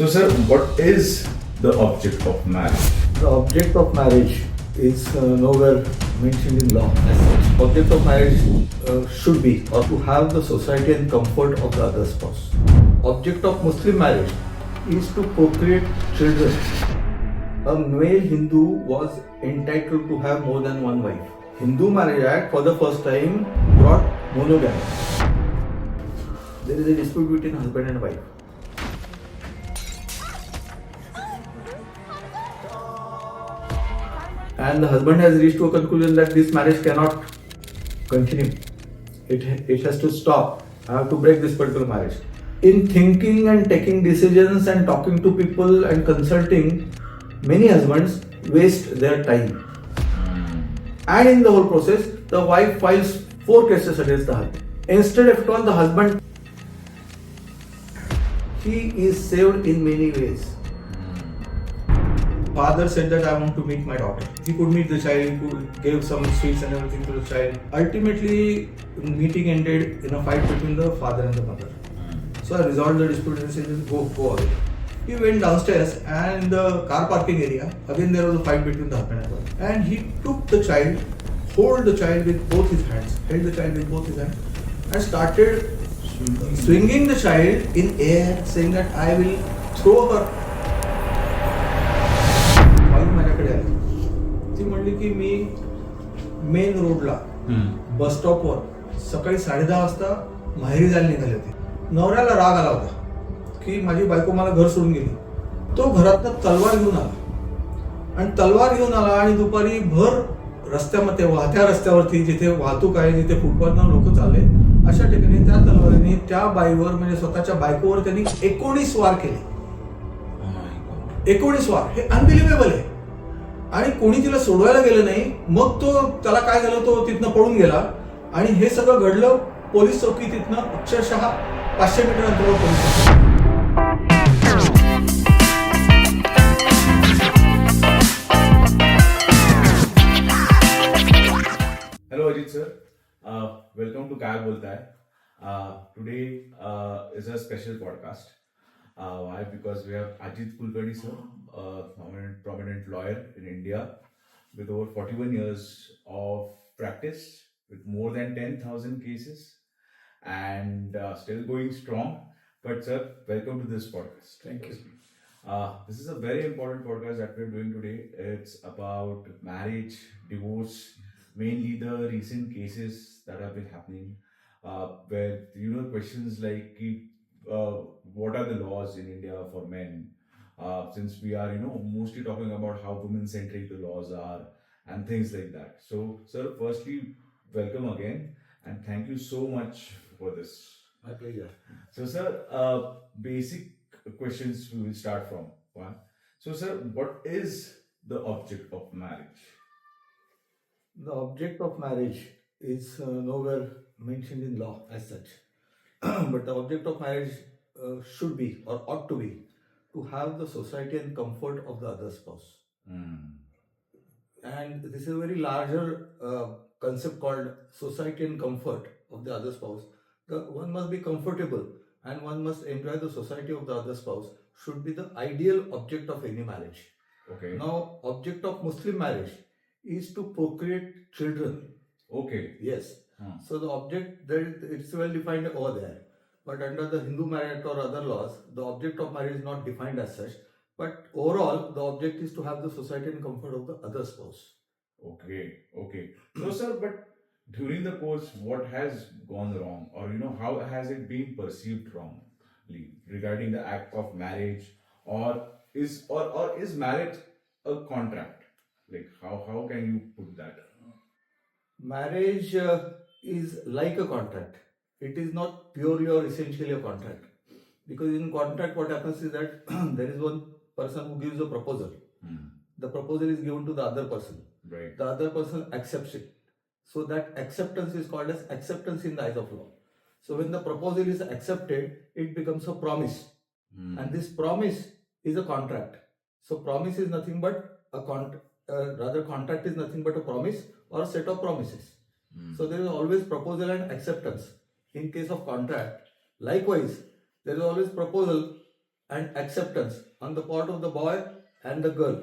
So, sir, what is the object of marriage? The object of marriage is nowhere mentioned in law as such. Object of marriage should be or to have the society and comfort of the other spouse. Object of Muslim marriage is to procreate children. A male Hindu was entitled to have more than one wife. Hindu Marriage Act for the first time brought monogamy. There is a dispute between husband and wife. And the husband has reached to a conclusion that this marriage cannot continue. It has to stop. I have to break this particular marriage. In thinking and taking decisions and talking to people and consulting, many husbands waste their time. And in the whole process, the wife files 4 cases against the husband. Instead of all the husband, he is saved in many ways. Father said that I want to meet my daughter. He could meet the child, gave some sweets and everything to the child. Ultimately, meeting ended in a fight between the father and the mother. So I resolved the dispute and said, go away. He went downstairs and in the car parking area, again there was a fight between the husband and wife. And he took the child, held the child with both his hands, and started swinging the child in air, saying that I will throw her. ती म्हणली की मी main रोडला बस स्टॉपवर सकाळी 10:30 वाजता माहेरी जायला निघाले होते. नवऱ्याला राग आला होता की माझी बायको मला घर सोडून गेली. तो घरातनं तलवार घेऊन आला आणि दुपारी भर रस्त्यामध्ये वाहत्या रस्त्यावरती जिथे वाहतूक आहे, जिथे फुटपाथनं लोक चालले, अशा ठिकाणी त्या तलवारीने त्या बाईवर म्हणजे स्वतःच्या बायकोवर त्यांनी 19 वार केले. 19 वार हे अनबिलिव्हेबल आहे. आणि कोणी तिला सोडवायला गेलं नाही. मग त्याला काय झालं, तो तिथनं पळून गेला आणि हे सगळं घडलं पोलीस चौकी तिथनं अक्षरशः 500 मीटर अंतरावर police. Hello, Ajit sir. Welcome to Kay Boltaay. Today is a special podcast. Why? Because we have Ajit Kulkarni sir, a prominent lawyer in India with over 41 years of practice, with more than 10,000 cases, and still going strong. But sir, welcome to this podcast. Thank you. This is a very important podcast that we're doing today. It's about marriage, divorce, mainly the recent cases that have been happening, where questions like what are the laws in India for men? Since we are mostly talking about how women-centric the laws are and things like that. So, sir, firstly, welcome again and thank you so much for this. My pleasure. So, sir, basic questions we will start from. One. So, sir, what is the object of marriage? The object of marriage is nowhere mentioned in law as such. But the object of marriage should be or ought to be to have the society and comfort of the other spouse. And this is a very larger concept called society and comfort of the other spouse. One must be comfortable and one must enjoy the society of the other spouse should be the ideal object of any marriage. Okay. Now, object of Muslim marriage is to procreate children. Okay. Yes. So the object, it's well defined over there. But under the Hindu Marriage Act or other laws, the object of marriage is not defined as such. But overall, the object is to have the society and comfort of the other spouse. Okay. So, sir, but during the course, what has gone wrong, or how has it been perceived wrongly regarding the act of marriage, or is marriage a contract? Like how can you put that? Marriage is like a contract. It is not purely or essentially a contract. Because in contract, what happens is that there is one person who gives a proposal. The proposal is given to the other person. Right. The other person accepts it. So that acceptance is called as acceptance in the eyes of law. So when the proposal is accepted, it becomes a promise. And this promise is a contract. So promise is nothing but contract is nothing but a promise or a set of promises. So there is always proposal and acceptance in case of contract. Likewise, there is always proposal and acceptance on the part of the boy and the girl.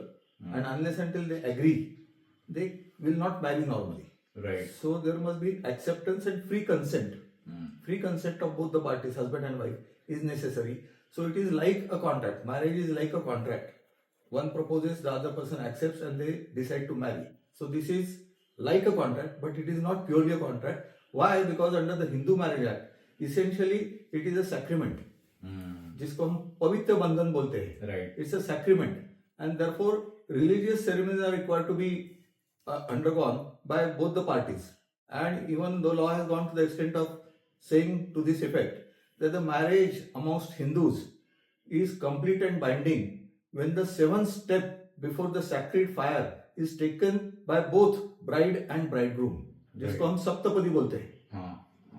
And unless until they agree, they will not marry normally. Right. So there must be acceptance and free consent. Free consent of both the parties, husband and wife, is necessary. So it is like a contract. Marriage is like a contract. One proposes, the other person accepts, and they decide to marry. So this is like a contract, but it is not purely a contract. Why? Because under the Hindu Marriage Act, essentially it is a sacrament, जिसको हम पवित्र बंधन बोलते हैं. Right. It's a sacrament, and therefore religious ceremonies are required to be undergone by both the parties. And even though law has gone to the extent of saying to this effect that the marriage amongst Hindus is complete and binding when the seventh step before the sacred fire is taken by both bride and bridegroom, जिसको हम सप्तपदी बोलते हैं.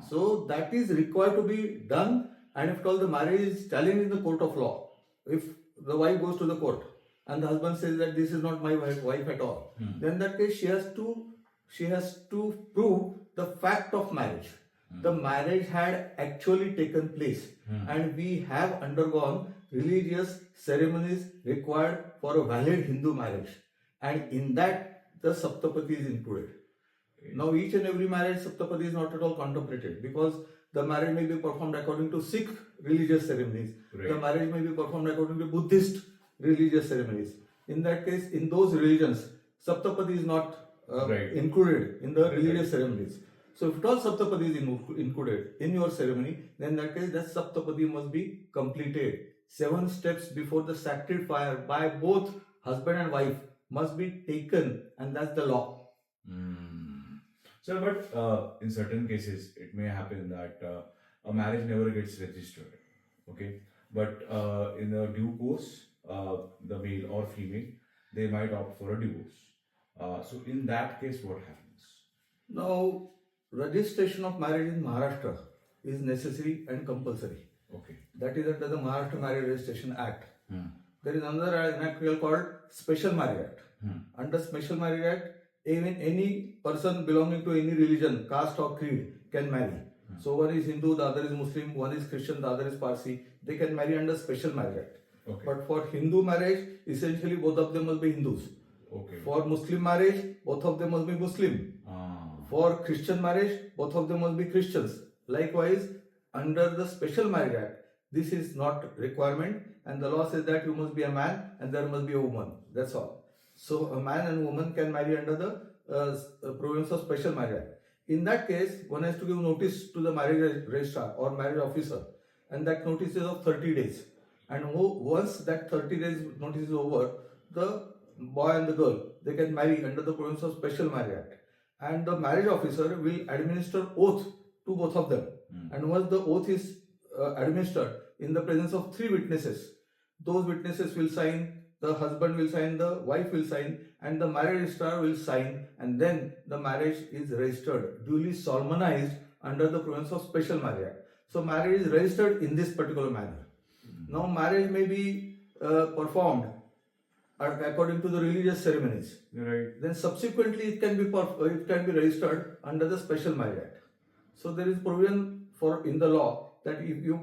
So that is required to be done, and if all the marriage is challenged in the court of law, if the wife goes to the court and the husband says that this is not my wife at all, then in that case she has to prove the fact of marriage. The marriage had actually taken place, and we have undergone religious ceremonies required for a valid Hindu marriage, and in that the Saptapati is included. Now each and every marriage Saptapadi is not at all contemplated, because the marriage may be performed according to Sikh religious ceremonies. Right. The marriage may be performed according to Buddhist religious ceremonies. In that case, in those religions, Saptapadi is not included in the religious ceremonies. So if at all Saptapadi is included in your ceremony, then in that case that Saptapadi must be completed. 7 steps before the sacred fire by both husband and wife must be taken, and that's the law. So, but in certain cases, it may happen that a marriage never gets registered. Okay, but in the due course, the male or female, they might opt for a divorce. So, in that case, what happens? Now, registration of marriage in Maharashtra is necessary and compulsory. Okay. That is under the Maharashtra Marriage Registration Act. There is another act called Special Marriage Act. Under Special Marriage Act, even any person belonging to any religion, caste or creed can marry. So one is Hindu, the other is Muslim, one is Christian, the other is Parsi. They can marry under Special Marriage Act. Okay. But for Hindu marriage, essentially both of them must be Hindus. Okay. For Muslim marriage, both of them must be Muslim. For Christian marriage, both of them must be Christians. Likewise, under the Special Marriage Act, this is not requirement, and the law says that you must be a man and there must be a woman. That's all. So a man and woman can marry under the provisions of Special Marriage Act. In that case, one has to give notice to the marriage registrar or marriage officer, and that notice is of 30 days. And once that 30 days notice is over, the boy and the girl, they can marry under the provisions of Special Marriage Act. And the marriage officer will administer oath to both of them. And once the oath is administered in the presence of 3 witnesses, those witnesses will sign, the husband will sign, the wife will sign, and the marriage registrar will sign, and then the marriage is registered, duly solemnized under the provisions of Special Marriage Act. So marriage is registered in this particular manner. Now marriage may be performed according to the religious ceremonies. Right. Then subsequently it can be registered under the Special Marriage Act. So there is provision for in the law that if you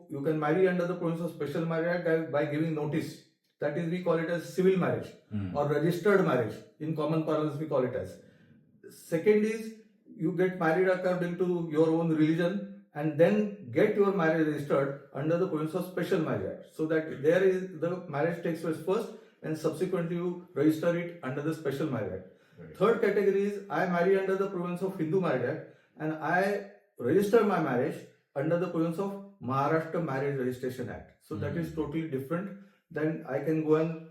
you can marry under the provisions of Special Marriage Act by giving notice. That is, we call it as civil marriage or registered marriage. In common parlance, we call it as. Second is, you get married according to your own religion and then get your marriage registered under the provisions of Special Marriage Act. So that there is the marriage takes place first, and subsequently you register it under the Special Marriage Act. Right. Third category is, I marry under the provisions of Hindu Marriage Act and I register my marriage under the provisions of Maharashtra Marriage Registration Act. So that is totally different. Then I can go and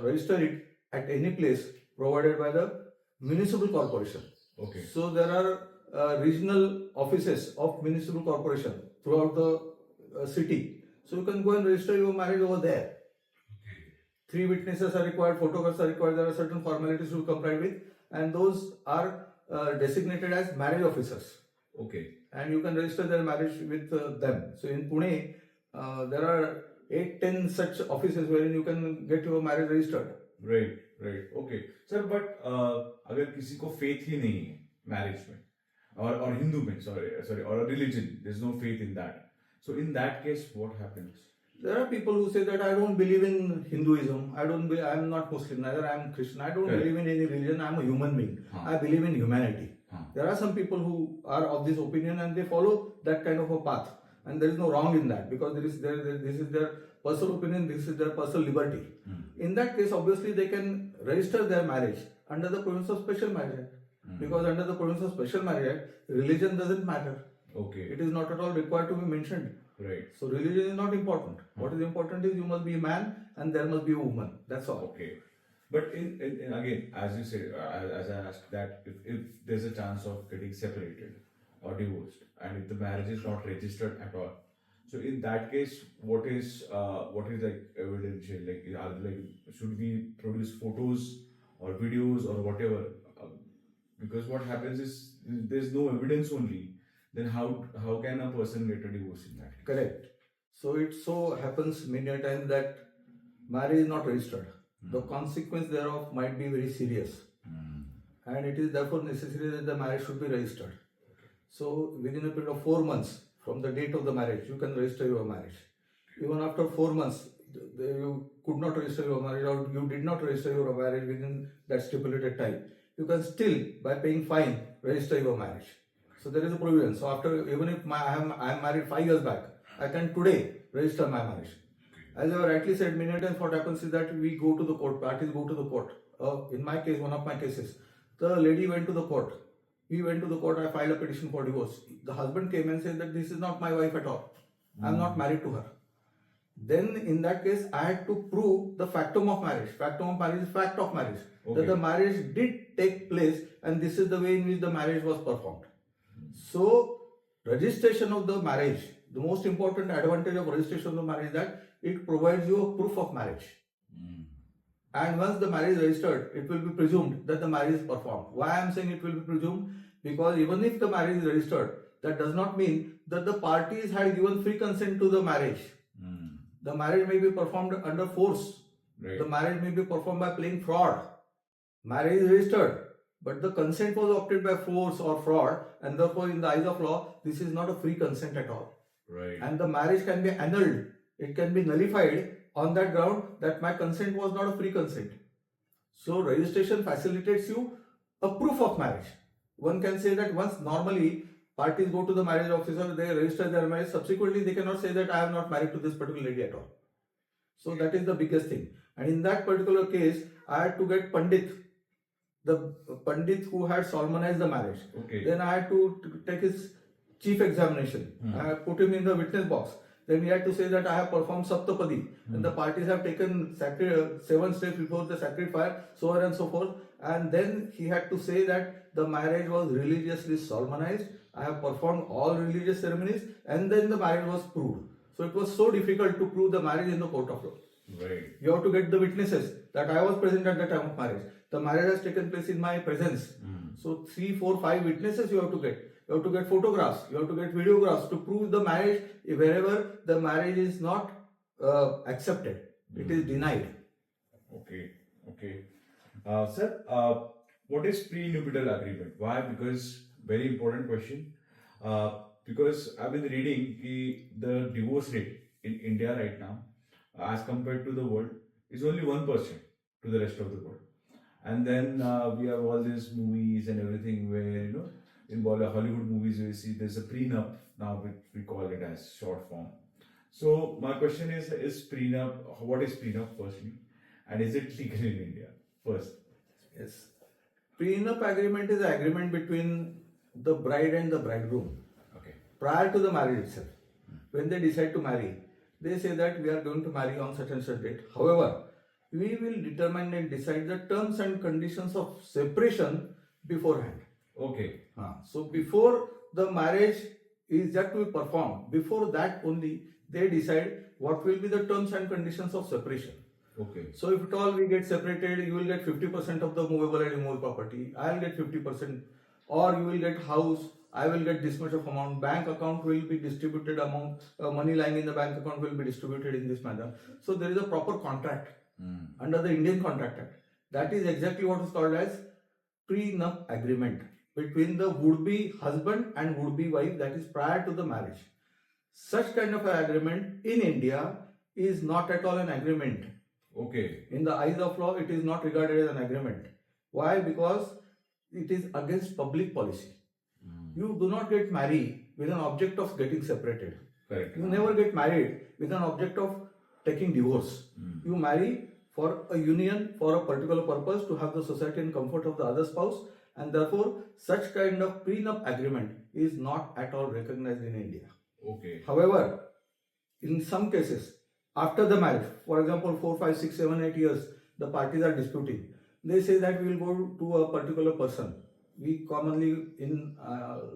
register it at any place provided by the municipal corporation. Okay. So there are regional offices of municipal corporation throughout the city. So you can go and register your marriage over there. 3 witnesses are required, photographs are required, there are certain formalities to comply with, and those are designated as marriage officers. Okay. And you can register their marriage with them. So in Pune, there are 8-10 such offices wherein you can get your marriage registered. Right, right. Okay. Sir, but अगर किसी को faith ही नहीं है marriage में or Hindu में sorry or a religion, there's no faith in that. So in that case, what happens? There are people who say that I don't believe in Hinduism. I'm not Muslim. Neither I am Christian. I don't Correct. believe in any religion. I'm a human being. Huh. I believe in humanity. Huh. There are some people who are of this opinion and they follow that kind of a path. And there is no wrong in that because this is their personal opinion. This is their personal liberty. In that case, obviously, they can register their marriage under the Provisions of Special Marriage Act. Because under the Provisions of Special Marriage Act, religion doesn't matter. Okay. It is not at all required to be mentioned. Right. So religion is not important. What is important is you must be a man and there must be a woman. That's all. Okay. But in again, as you said, as I asked that if there's a chance of getting separated or divorced, and if the marriage is not registered at all, so in that case, what is like evidential? Like, should we produce photos or videos or whatever? Because what happens is there's no evidence only. Then how can a person get a divorce in that case? Correct. So it so happens many a times that marriage is not registered. The consequence thereof might be very serious. And it is therefore necessary that the marriage should be registered. So within a period of 4 months from the date of the marriage, you can register your marriage. Even after 4 months, you could not register your marriage or you did not register your marriage within that stipulated time, you can still, by paying fine, register your marriage. So there is a provision. So after, even if I am married 5 years back, I can today register my marriage. As I rightly said, many times what happens is that we go to the court, parties go to the court. In my case, one of my cases, the lady went to the court. We went to the court, I filed a petition for divorce. The husband came and said that this is not my wife at all. I am not married to her. Then in that case, I had to prove the factum of marriage. Factum of marriage is fact of marriage. Okay. That the marriage did take place and this is the way in which the marriage was performed. So, registration of the marriage, the most important advantage of registration of the marriage is that it provides you a proof of marriage. And once the marriage is registered, it will be presumed that the marriage is performed. Why I am saying it will be presumed? Because even if the marriage is registered, that does not mean that the parties had given free consent to the marriage. The marriage may be performed under force. Right. The marriage may be performed by playing fraud. Marriage is registered, but the consent was obtained by force or fraud, and therefore in the eyes of law, this is not a free consent at all. Right. And the marriage can be annulled. It can be nullified on that ground that my consent was not a free consent. So registration facilitates you a proof of marriage. One can say that once normally parties go to the marriage officer, they register their marriage, subsequently they cannot say that I am not married to this particular lady at all. So that is the biggest thing. And in that particular case, I had to get Pandit, the Pandit who had solemnized the marriage. Okay. Then I had to take his chief examination. I put him in the witness box. Then he had to say that I have performed Saptapadi. And the parties have taken 7 steps before the sacred fire, so on and so forth. And then he had to say that the marriage was religiously solemnized. I have performed all religious ceremonies. And then the marriage was proved. So it was so difficult to prove the marriage in the court of law. Right. You have to get the witnesses that I was present at the time of marriage. The marriage has taken place in my presence. So 3, 4, 5 witnesses you have to get. You have to get photographs. You have to get videographs to prove the marriage wherever the marriage is not accepted. It is denied. Okay. Okay. Sir, what is prenuptial agreement? Why? Because very important question. Because I've been reading the divorce rate in India right now, as compared to the world, is only 1% to the rest of the world. And then we have all these movies and everything where, in Hollywood movies, we see there's a prenup now, which we call it as short form. So my question is prenup, what is prenup firstly? And is it legal in India? First. Yes. Prenup agreement is an agreement between the bride and the bridegroom. Okay. Prior to the marriage itself. When they decide to marry, they say that we are going to marry on such and such date. However, we will determine and decide the terms and conditions of separation beforehand. Okay. So before the marriage is yet to be performed, before that only they decide what will be the terms and conditions of separation. Okay. So if at all we get separated, you will get 50% of the movable and immovable property. I will get 50%, or you will get house. I will get this much of amount. Bank account will be distributed amount. Money lying in the bank account will be distributed in this manner. So there is a proper contract under the Indian Contract Act. That is exactly what is called as prenup agreement between the would-be husband and would-be wife, that is prior to the marriage. Such kind of an agreement in India is not at all an agreement. Okay. In the eyes of law, it is not regarded as an agreement. Why? Because it is against public policy. You do not get married with an object of getting separated. Correct. You never get married with an object of taking divorce. You marry for a union for a particular purpose to have the society and comfort of the other spouse, and therefore such kind of prenup agreement is not at all recognized in India. Okay. However, in some cases, after the marriage, for example, 4, 5, 6, 7, 8 years, the parties are disputing. They say that we will go to a particular person. We commonly in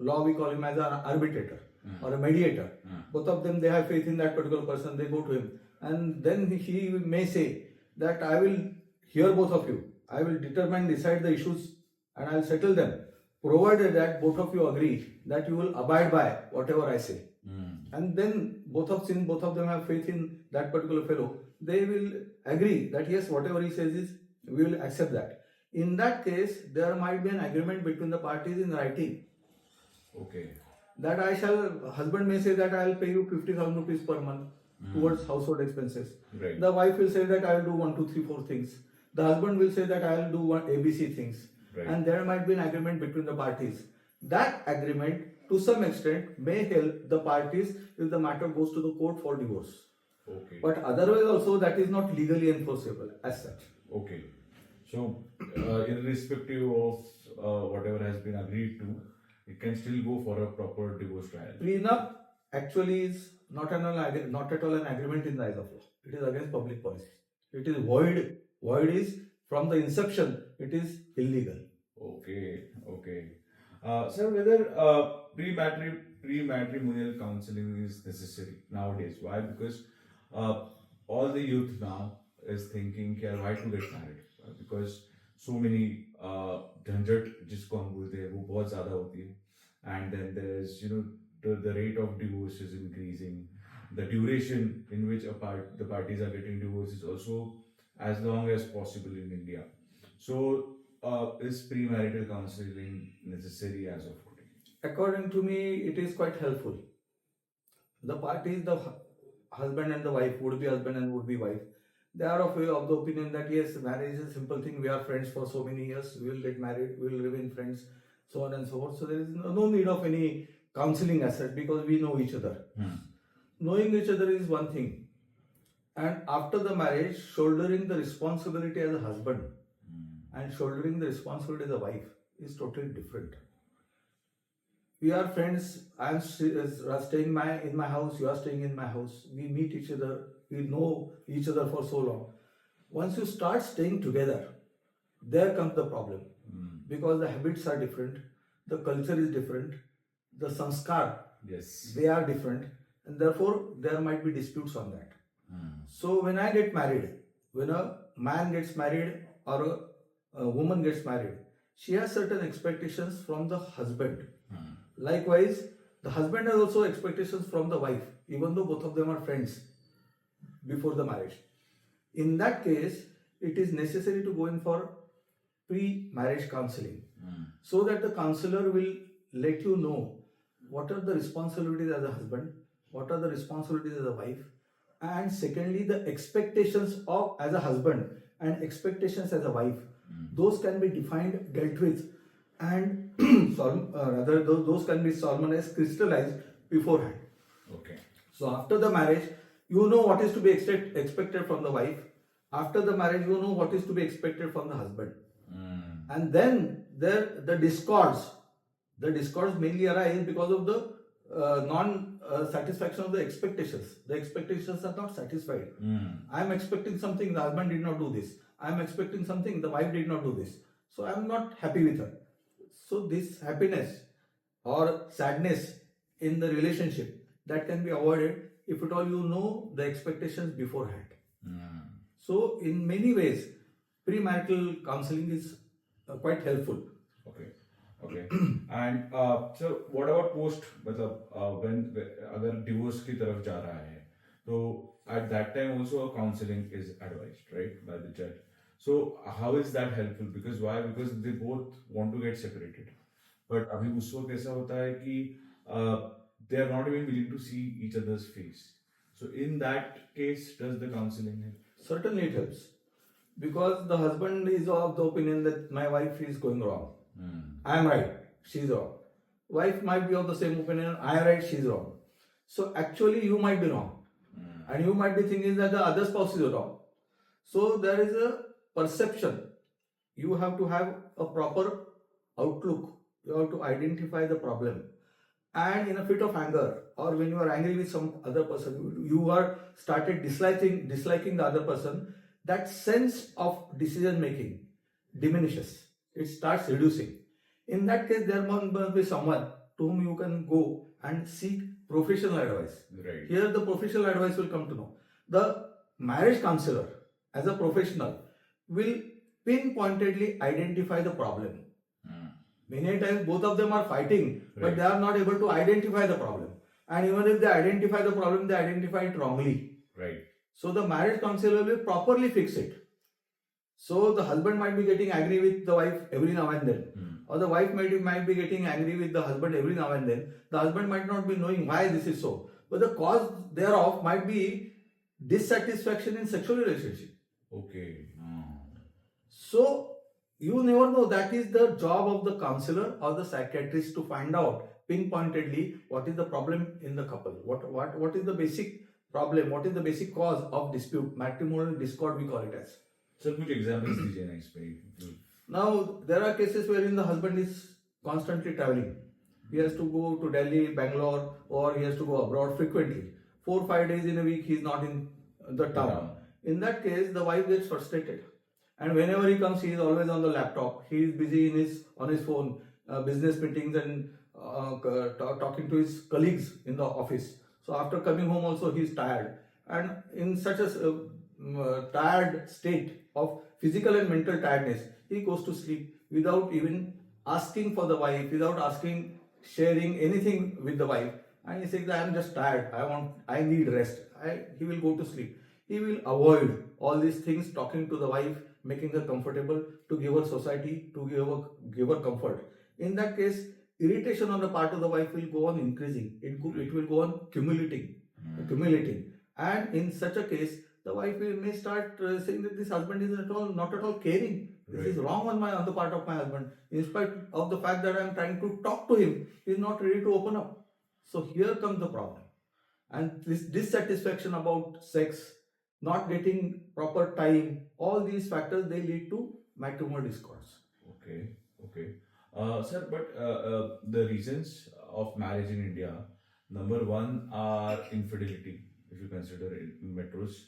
law we call him as an arbitrator or a mediator. Both of them, they have faith in that particular person. They go to him, and then he may say that I will hear both of you. I will determine, decide the issues, and I will settle them, provided that both of you agree that you will abide by whatever I say. And then since both of them have faith in that particular fellow, they will agree that yes, whatever he says is, we will accept that. In that case, there might be an agreement between the parties in writing. Okay. That husband may say that I will pay you 50,000 rupees per month towards household expenses. Right. The wife will say that I will do 1, 2, 3, 4 things. The husband will say that I will do one ABC things. Right. And there might be an agreement between the parties. That agreement, to some extent, may help the parties if the matter goes to the court for divorce. Okay. But otherwise also that is not legally enforceable as such. Okay. So, irrespective of whatever has been agreed to, it can still go for a proper divorce trial. Prenup actually is not at all an agreement in the eyes of law. It is against public policy. It is void. Void is from the inception. It is illegal. Okay. Okay. Sir, whether pre-matrimonial counseling is necessary nowadays? Why? Because all the youth now is thinking, why to get married? Because so many झंझट जिसको हम बोलते हैं वो बहुत ज़्यादा होती है, and then there's the rate of divorce is increasing, the duration in which the parties are getting divorced is also as long as possible in India. So is premarital counseling necessary as of today? According to me, it is quite helpful. The parties, the husband and the wife, would be husband and would be wife, they are of the opinion that yes, marriage is a simple thing. We are friends for so many years. We will get married. We will remain friends, so on and so forth. So there is no need of any counseling as such because we know each other. Knowing each other is one thing, and after the marriage, shouldering the responsibility as a husband and shouldering the responsibility as a wife is totally different. We are friends. I am staying in my house. You are staying in my house. We meet each other. We know each other for so long. Once you start staying together, there comes the problem. Because the habits are different, the culture is different, the sanskar, yes, they are different, and therefore there might be disputes on that. So when I get married, when a man gets married or a woman gets married, she has certain expectations from the husband. Likewise, the husband has also expectations from the wife, even though both of them are friends before the marriage. In that case, it is necessary to go in for pre-marriage counseling so that the counselor will let you know what are the responsibilities as a husband, what are the responsibilities as a wife, and secondly, the expectations of as a husband and expectations as a wife. Those can be defined, dealt with, and those can be solemnized, crystallized beforehand. Okay. So after the marriage, you know what is to be expected from the wife. After the marriage, you know what is to be expected from the husband. And then the discords mainly arise because of the non-satisfaction of the expectations. The expectations are not satisfied. I am expecting something, the husband did not do this. I am expecting something, the wife did not do this. So I am not happy with her. So this happiness or sadness in the relationship, that can be avoided if at all you know the expectations beforehand. So in many ways, premarital counseling is quite helpful. Okay. Okay. And so what about post, मतलब when अगर divorce की तरफ जा रहा है, so at that time also a counseling is advised, right, by the judge. So how is that helpful? Because why? Because they both want to get separated. But अभी उस वक्त ऐसा होता है कि they are not even willing to see each other's face. So in that case, does the counseling help? Certainly it helps. Because the husband is of the opinion that my wife is going wrong. I am right, she is wrong. Wife might be of the same opinion, I am right, she is wrong. So actually you might be wrong. And you might be thinking that the other spouse is wrong. So there is a perception. You have to have a proper outlook. You have to identify the problem. And in a fit of anger, or when you are angry with some other person, you are started disliking the other person, that sense of decision making diminishes. It starts reducing. In that case, there must be someone to whom you can go and seek professional advice. Right. Here the professional advice will come to know. The marriage counselor, as a professional, will pinpointedly identify the problem. Many times both of them are fighting, but Right. they are not able to identify the problem. And even if they identify the problem, they identify it wrongly. Right. So the marriage counselor will properly fix it. So the husband might be getting angry with the wife every now and then. Or the wife might be getting angry with the husband every now and then. The husband might not be knowing why this is so. But the cause thereof might be dissatisfaction in sexual relationship. Okay. So you never know. That is the job of the counselor or the psychiatrist to find out pinpointedly what is the problem in the couple. What is the basic problem? What is the basic cause of dispute? Matrimonial discord we call it as. Sir, कुछ examples दीजिए ना इसमें. Now there are cases wherein the husband is constantly traveling. He has to go to Delhi, Bangalore, or he has to go abroad frequently. 4-5 days in a week he is not in the town. In that case, the wife gets frustrated. And whenever he comes, he is always on the laptop. He is busy on his phone, business meetings and talking to his colleagues in the office. So after coming home, also he is tired, and in such a tired state of physical and mental tiredness, he goes to sleep without even asking for the wife, without sharing anything with the wife. And he says, "I am just tired. I need rest." He will go to sleep. He will avoid all these things, talking to the wife, making her comfortable, to give her society, to give her comfort. In that case, irritation on the part of the wife will go on increasing. It will go on accumulating. And in such a case, the wife may start saying that this husband is not at all caring. This is wrong on the part of my husband. In spite of the fact that I am trying to talk to him, he is not ready to open up. So here comes the problem. And this dissatisfaction about sex, not getting proper time, all these factors, they lead to matrimonial discords. Okay. Sir, but the reasons of marriage in India, number one are infidelity, if you consider it in metros,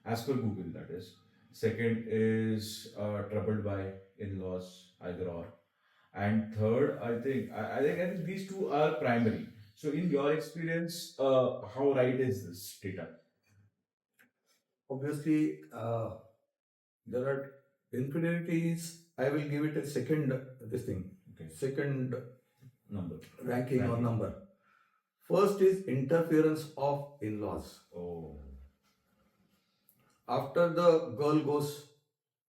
as per Google, that is. Second is troubled by in-laws, either or. And third, I think these two are primary. So, in your experience, how right is this data? Obviously, there are infidelities. I will give it a second second Number. ranking or number. First is interference of in-laws. Oh. After the girl goes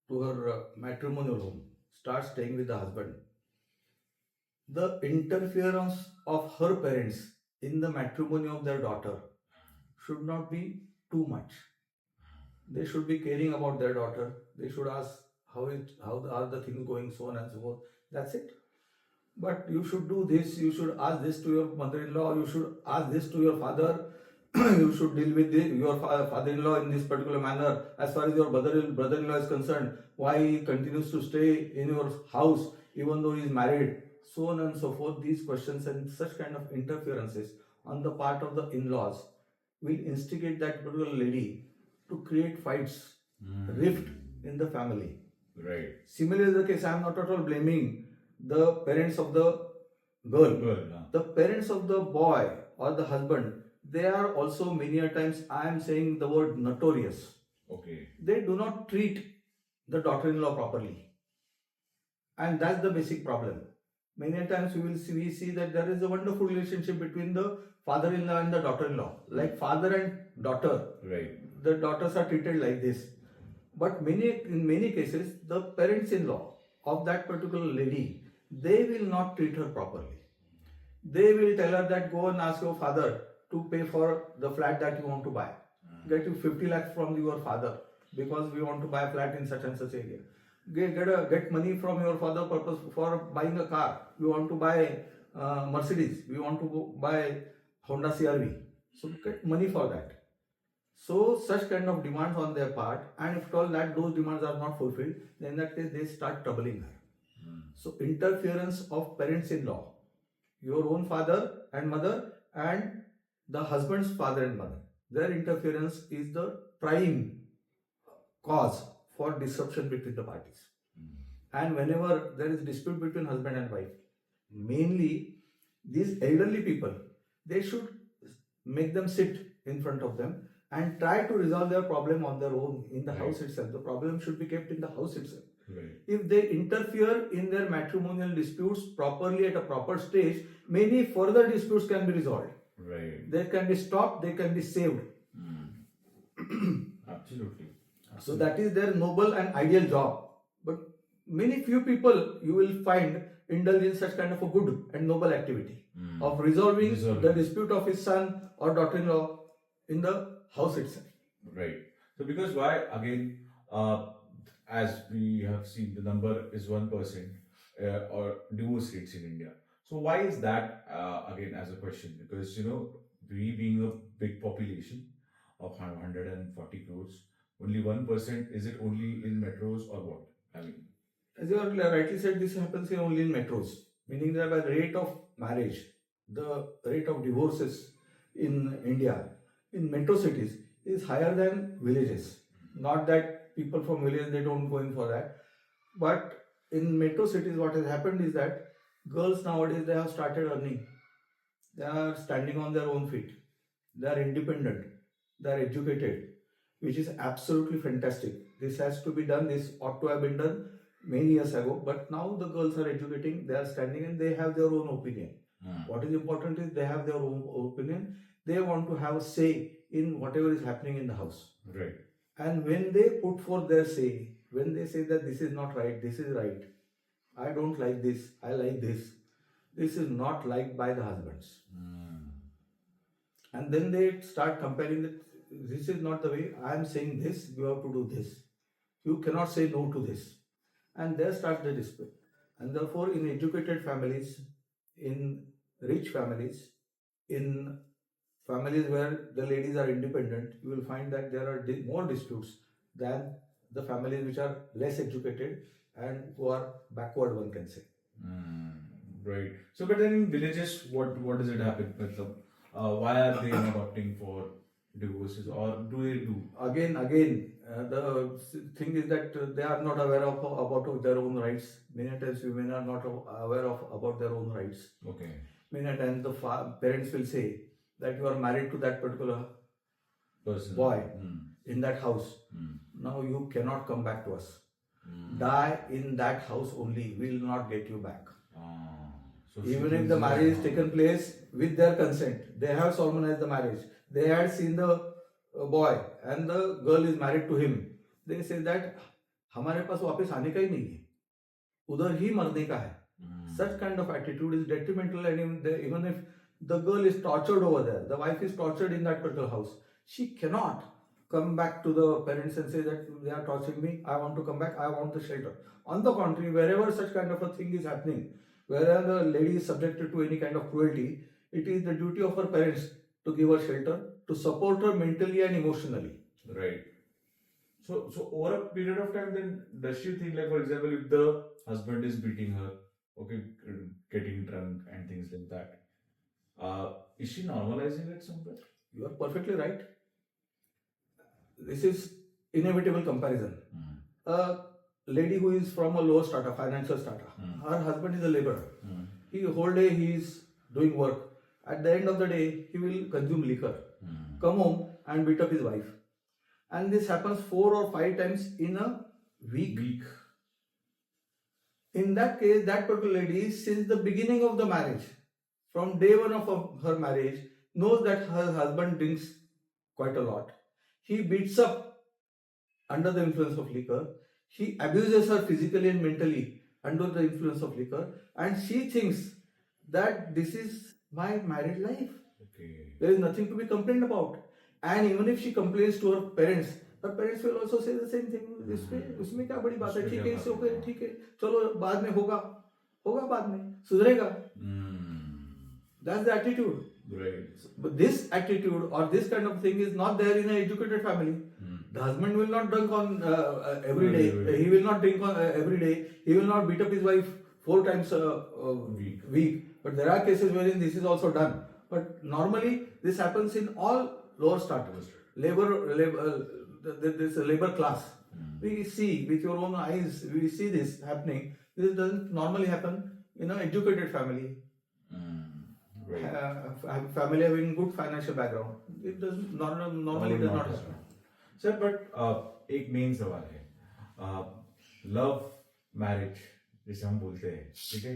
to her matrimonial home, starts staying with the husband, the interference of her parents in the matrimony of their daughter should not be too much. They should be caring about their daughter. They should ask how are the things going, so on and so forth. That's it. But you should do this, you should ask this to your mother-in-law, you should ask this to your father, you should deal with your father-in-law in this particular manner. As far as your brother-in-law is concerned, why he continues to stay in your house even though he is married, so on and so forth. These questions and such kind of interferences on the part of the in-laws will instigate that particular lady to create fights, rift in the family. Right. Similarly, the case, I am not at all blaming the parents of the girl. The parents of the boy or the husband, they are also many a times, I am saying the word notorious. Okay. They do not treat the daughter-in-law properly. And that's the basic problem. Many a times we see that there is a wonderful relationship between the father-in-law and the daughter-in-law. Like father and daughter. Right. The daughters are treated like this. But in many cases, the parents-in-law of that particular lady, they will not treat her properly. They will tell her that go and ask your father to pay for the flat that you want to buy. get you 50 lakhs from your father because we want to buy a flat in such and such area. Get money from your father purpose for buying a car. We want to buy Mercedes. We want to buy Honda CRV. So get money for that. So such kind of demands on their part, and if at all that those demands are not fulfilled, then in that case they start troubling her. So interference of parents-in-law, your own father and mother, and the husband's father and mother, their interference is the prime cause for disruption between the parties. And whenever there is dispute between husband and wife, mainly these elderly people, they should make them sit in front of them and try to resolve their problem on their own in the house itself. The problem should be kept in the house itself. Right. If they interfere in their matrimonial disputes properly at a proper stage, many further disputes can be resolved. Right. They can be stopped, they can be saved. Absolutely. So that is their noble and ideal job. But many few people you will find indulge in such kind of a good and noble activity of resolving the dispute of his son or daughter-in-law in the house itself. Right. So because why again, as we have seen, the number is 1% or divorce rates in India. So why is that again as a question? Because we being a big population of 140 crores, only 1%. Is it only in metros or what? I mean, as you rightly said, this happens here only in metros, meaning that by the rate of marriage, the rate of divorces in India, in metro cities, is higher than villages. Not that people from villages, they don't go in for that. But in metro cities, what has happened is that girls nowadays, they have started earning. They are standing on their own feet. They are independent. They are educated, which is absolutely fantastic. This has to be done. This ought to have been done many years ago. But now the girls are educating. They are standing and they have their own opinion. What is important is they have their own opinion. They want to have a say in whatever is happening in the house. Right. And when they put forth their say, when they say that this is not right, this is right, I don't like this, I like this, this is not liked by the husbands. And then they start comparing that this is not the way, I am saying this, you have to do this. You cannot say no to this. And there starts the dispute. And therefore, in educated families, in rich families, in families where the ladies are independent, you will find that there are more disputes than the families which are less educated and who are backward, one can say. Right. So, but then in villages, what does it happen? Why are they not opting for divorces, or do they do? Again, the thing is that they are not aware of about their own rights. Many times women are not aware of about their own rights. Okay. Many times the parents will say that you are married to that particular person, boy in that house. Now you cannot come back to us. Die in that house only. We will not get you back. So even if the marriage is taken place with their consent, they have solemnized the marriage. They had seen the boy and the girl is married to him. They say that हमारे पास वापस आने का ही नहीं है, उधर ही मरने का है. Such kind of attitude is detrimental, and even if the girl is tortured over there, the wife is tortured in that particular house, she cannot come back to the parents and say that they are torturing me, I want to come back, I want the shelter. On the contrary, wherever such kind of a thing is happening, wherever the lady is subjected to any kind of cruelty, it is the duty of her parents to give her shelter, to support her mentally and emotionally. Right. So over a period of time, then does she think, like, for example, if the husband is beating her, okay, getting drunk and things like that, is she normalizing it somewhere? You are perfectly right. This is inevitable comparison. A lady who is from a low strata, financial strata, her husband is a laborer. He whole day he is doing work. At the end of the day, he will consume liquor, come home and beat up his wife. And this happens 4 or 5 times in a week. In that case, that particular lady, since the beginning of the marriage, from day one of her marriage, knows that her husband drinks quite a lot. He beats up under the influence of liquor. He abuses her physically and mentally under the influence of liquor. And she thinks that this is my married life. Okay. There is nothing to be complained about. And even if she complains to her parents will also say the same thing. उसमें क्या बड़ी बात है, ठीक है, इससे okay, ठीक है, चलो बाद में होगा बाद में, सुधरेगा. That's the attitude. Right. But this attitude or this kind of thing is not there in an educated family. The husband will not drink on every day. He will not drink on every day. He will not beat up his wife 4 times a week. But there are cases wherein this is also done. But normally this happens in all lower strata, this labor class. We see with your own eyes. We see this happening. This doesn't normally happen in an educated family. Family having good financial background. It doesn't normally does not happen. Sir but एक main सवाल है, love marriage जिसे हम बोलते हैं, ठीक है,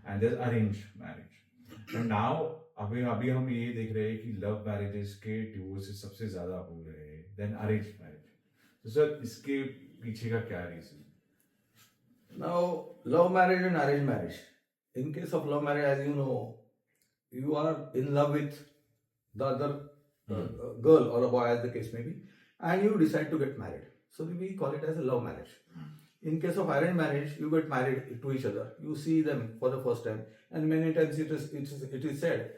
and their arrange marriage. And now अभी हम ये देख रहे हैं कि लव मैरिजेस के डिवोर्सेस सबसे ज्यादा हो रहे हैं देन अरेंज मैरिज. तो सर इसके पीछे का क्या reason? Now, love marriage and arranged marriage. In case of love marriage, as you know, you are in love with the other girl or a boy, as the case may be, and you decide to get married. So we call it as a love marriage. In case of arranged marriage, you get married to each other. You see them for the first time, and many times it is said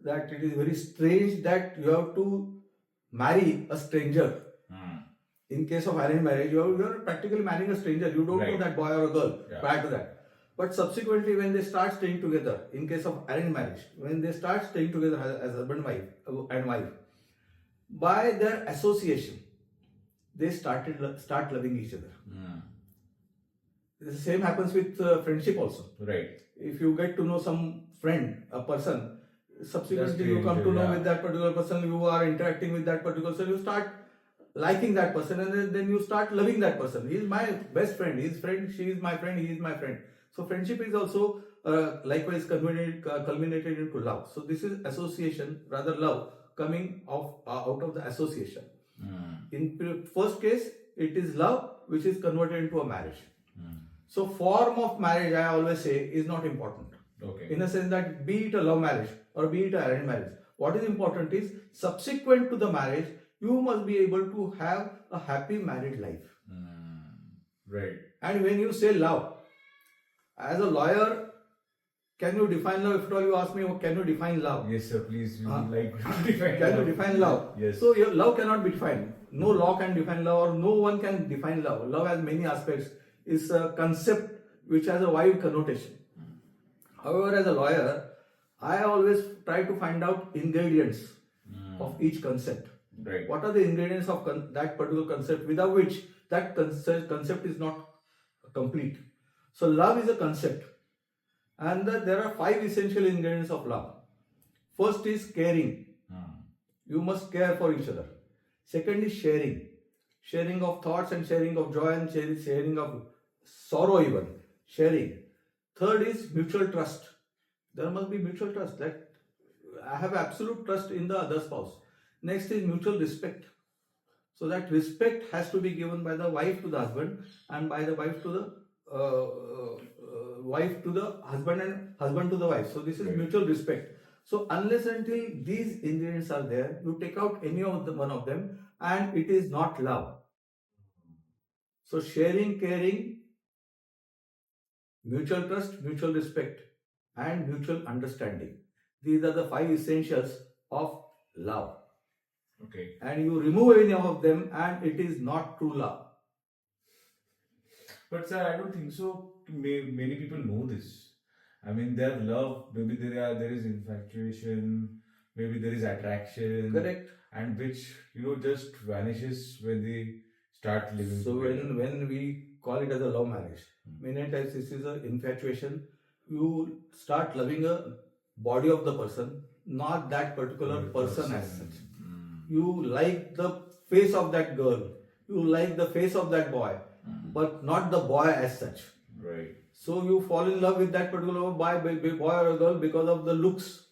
that it is very strange that you have to marry a stranger. In case of arranged marriage, you are practically marrying a stranger. You don't know that boy or a girl prior to that. But subsequently, when they start staying together, in case of arranged marriage, when they start staying together as husband and wife, by their association, they start loving each other. The same happens with friendship also. Right. If you get to know some friend, a person, subsequently you come to know with that particular person, you are interacting with that particular person, you start liking that person, and then you start loving that person. He is my best friend. His friend, she is my friend. He is my friend. So friendship is also likewise culminated into love. So this is association, rather love coming out of the association. In first case, it is love which is converted into a marriage. So form of marriage, I always say, is not important. Okay. In a sense that be it a love marriage or be it an arranged marriage, what is important is subsequent to the marriage, you must be able to have a happy married life. Right. And when you say love, as a lawyer, can you define love? If at all you ask me, can you define love? Yes, sir. Please, we would like to define. Can you define love? Yes. So your love cannot be defined. No law can define love, or no one can define love. Love has many aspects. It's a concept which has a wide connotation. However, as a lawyer, I always try to find out ingredients of each concept. Right. What are the ingredients of that particular concept without which that concept is not complete? So love is a concept, and there are 5 essential ingredients of love. First is caring. You must care for each other. Second is sharing of thoughts and sharing of joy and sharing of sorrow even. Sharing. Third is mutual trust. There must be mutual trust. That I have absolute trust in the other spouse. Next is mutual respect. So that respect has to be given by the wife to the husband, and by the wife to the wife to the husband, and husband to the wife. So this is mutual respect. So unless until these ingredients are there, you take out any of one of them, and it is not love. So sharing, caring, mutual trust, mutual respect, and mutual understanding. These are the 5 essentials of love. Okay. And you remove any of them, and it is not true love. But sir, I don't think so. Many people know this. I mean, their love, maybe there is infatuation, maybe there is attraction. Correct. And which just vanishes when they start living. So together. when we call it as a love marriage, many times this is an infatuation. You start loving a body of the person, not that particular person as such. You like the face of that girl. You like the face of that boy, but not the boy as such. Right. So you fall in love with that particular boy or a girl because of the looks.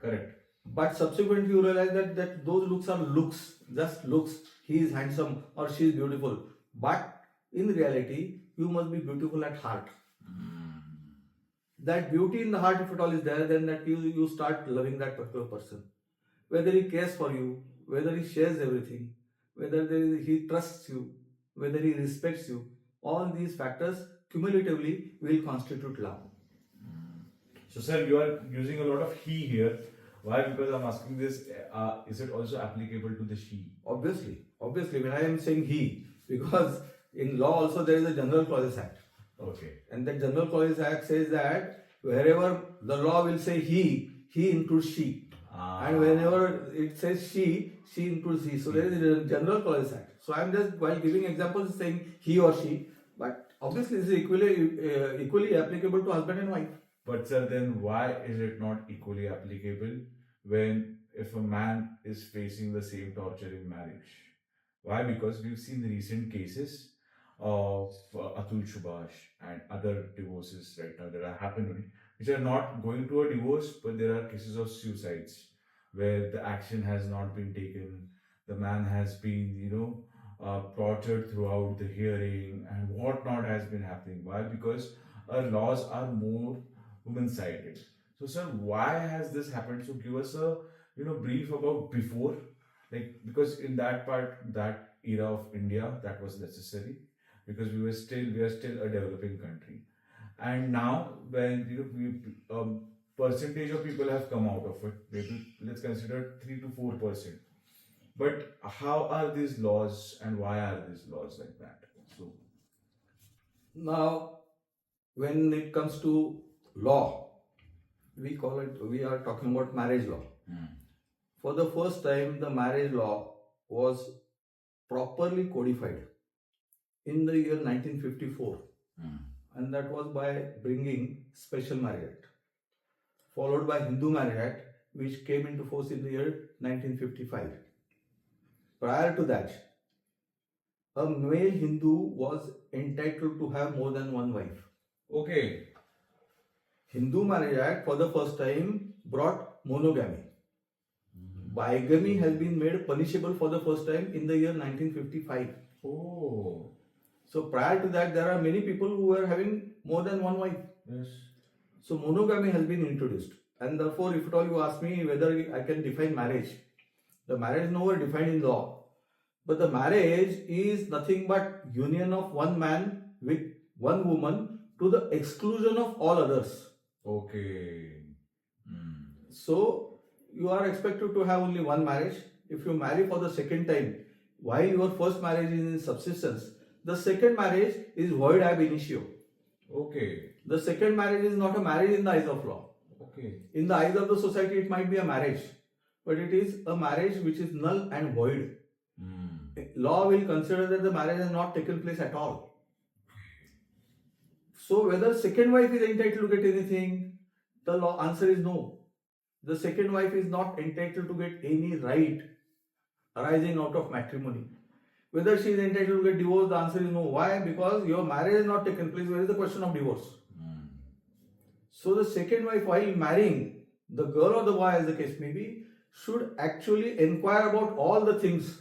Correct. But subsequently you realize that those looks are looks, just looks. He is handsome or she is beautiful. But in reality, you must be beautiful at heart. That beauty in the heart, if at all is there, then that you start loving that particular person. Whether he cares for you, whether he shares everything, whether he trusts you, whether he respects you, all these factors cumulatively will constitute love. So, sir, you are using a lot of he here. Why? Because I'm asking this. Is it also applicable to the she? Obviously, when I am saying he, because in law also there is a General Clauses Act. Okay. And the General Clauses Act says that wherever the law will say he includes she. And whenever it says she includes he. So there is a General Clauses Act. So I am just, while giving examples, saying he or she, but obviously this is equally applicable to husband and wife. But sir, then why is it not equally applicable when if a man is facing the same torture in marriage? Why? Because we've seen recent cases of Atul Subhash and other divorces right now that are happening, which are not going to a divorce, but there are cases of suicides where the action has not been taken. The man has been, tortured throughout the hearing and whatnot has been happening. Why? Because our laws are more women-sided. So, sir, why has this happened? So, give us a brief about before, like because in that part, that era of India, that was necessary because we are still a developing country, and now when percentage of people have come out of it, maybe let's consider 3 to 4%. But how are these laws and why are these laws like that? So now, when it comes to law, we are talking about marriage law. For the first time, the marriage law was properly codified in the year 1954, and that was by bringing Special Marriage Act, followed by Hindu Marriage Act, which came into force in the year 1955. Prior to that, a male Hindu was entitled to have more than one wife. okay, Hindu Marriage Act for the first time brought monogamy. Bigamy has been made punishable for the first time in the year 1955. oh So prior to that, there are many people who were having more than one wife. yes, So monogamy has been introduced. And therefore, if at all you ask me whether I can define marriage, the marriage is nowhere defined in law. But the marriage is nothing but union of one man with one woman to the exclusion of all others. okay. So you are expected to have only one marriage. If you marry for the second time, while your first marriage is in subsistence, the second marriage is void ab initio. Okay. The second marriage is not a marriage in the eyes of law. Okay. In the eyes of the society, it might be a marriage, but it is a marriage which is null and void. Law will consider that the marriage has not taken place at all. So whether second wife is entitled to get anything, the law answer is no. The second wife is not entitled to get any right arising out of matrimony. Whether she is entitled to get divorced, the answer is no. Why? Because your marriage has not taken place. Where is the question of divorce? So the second wife, while marrying, the girl or the boy, as the case may be, should actually inquire about all the things.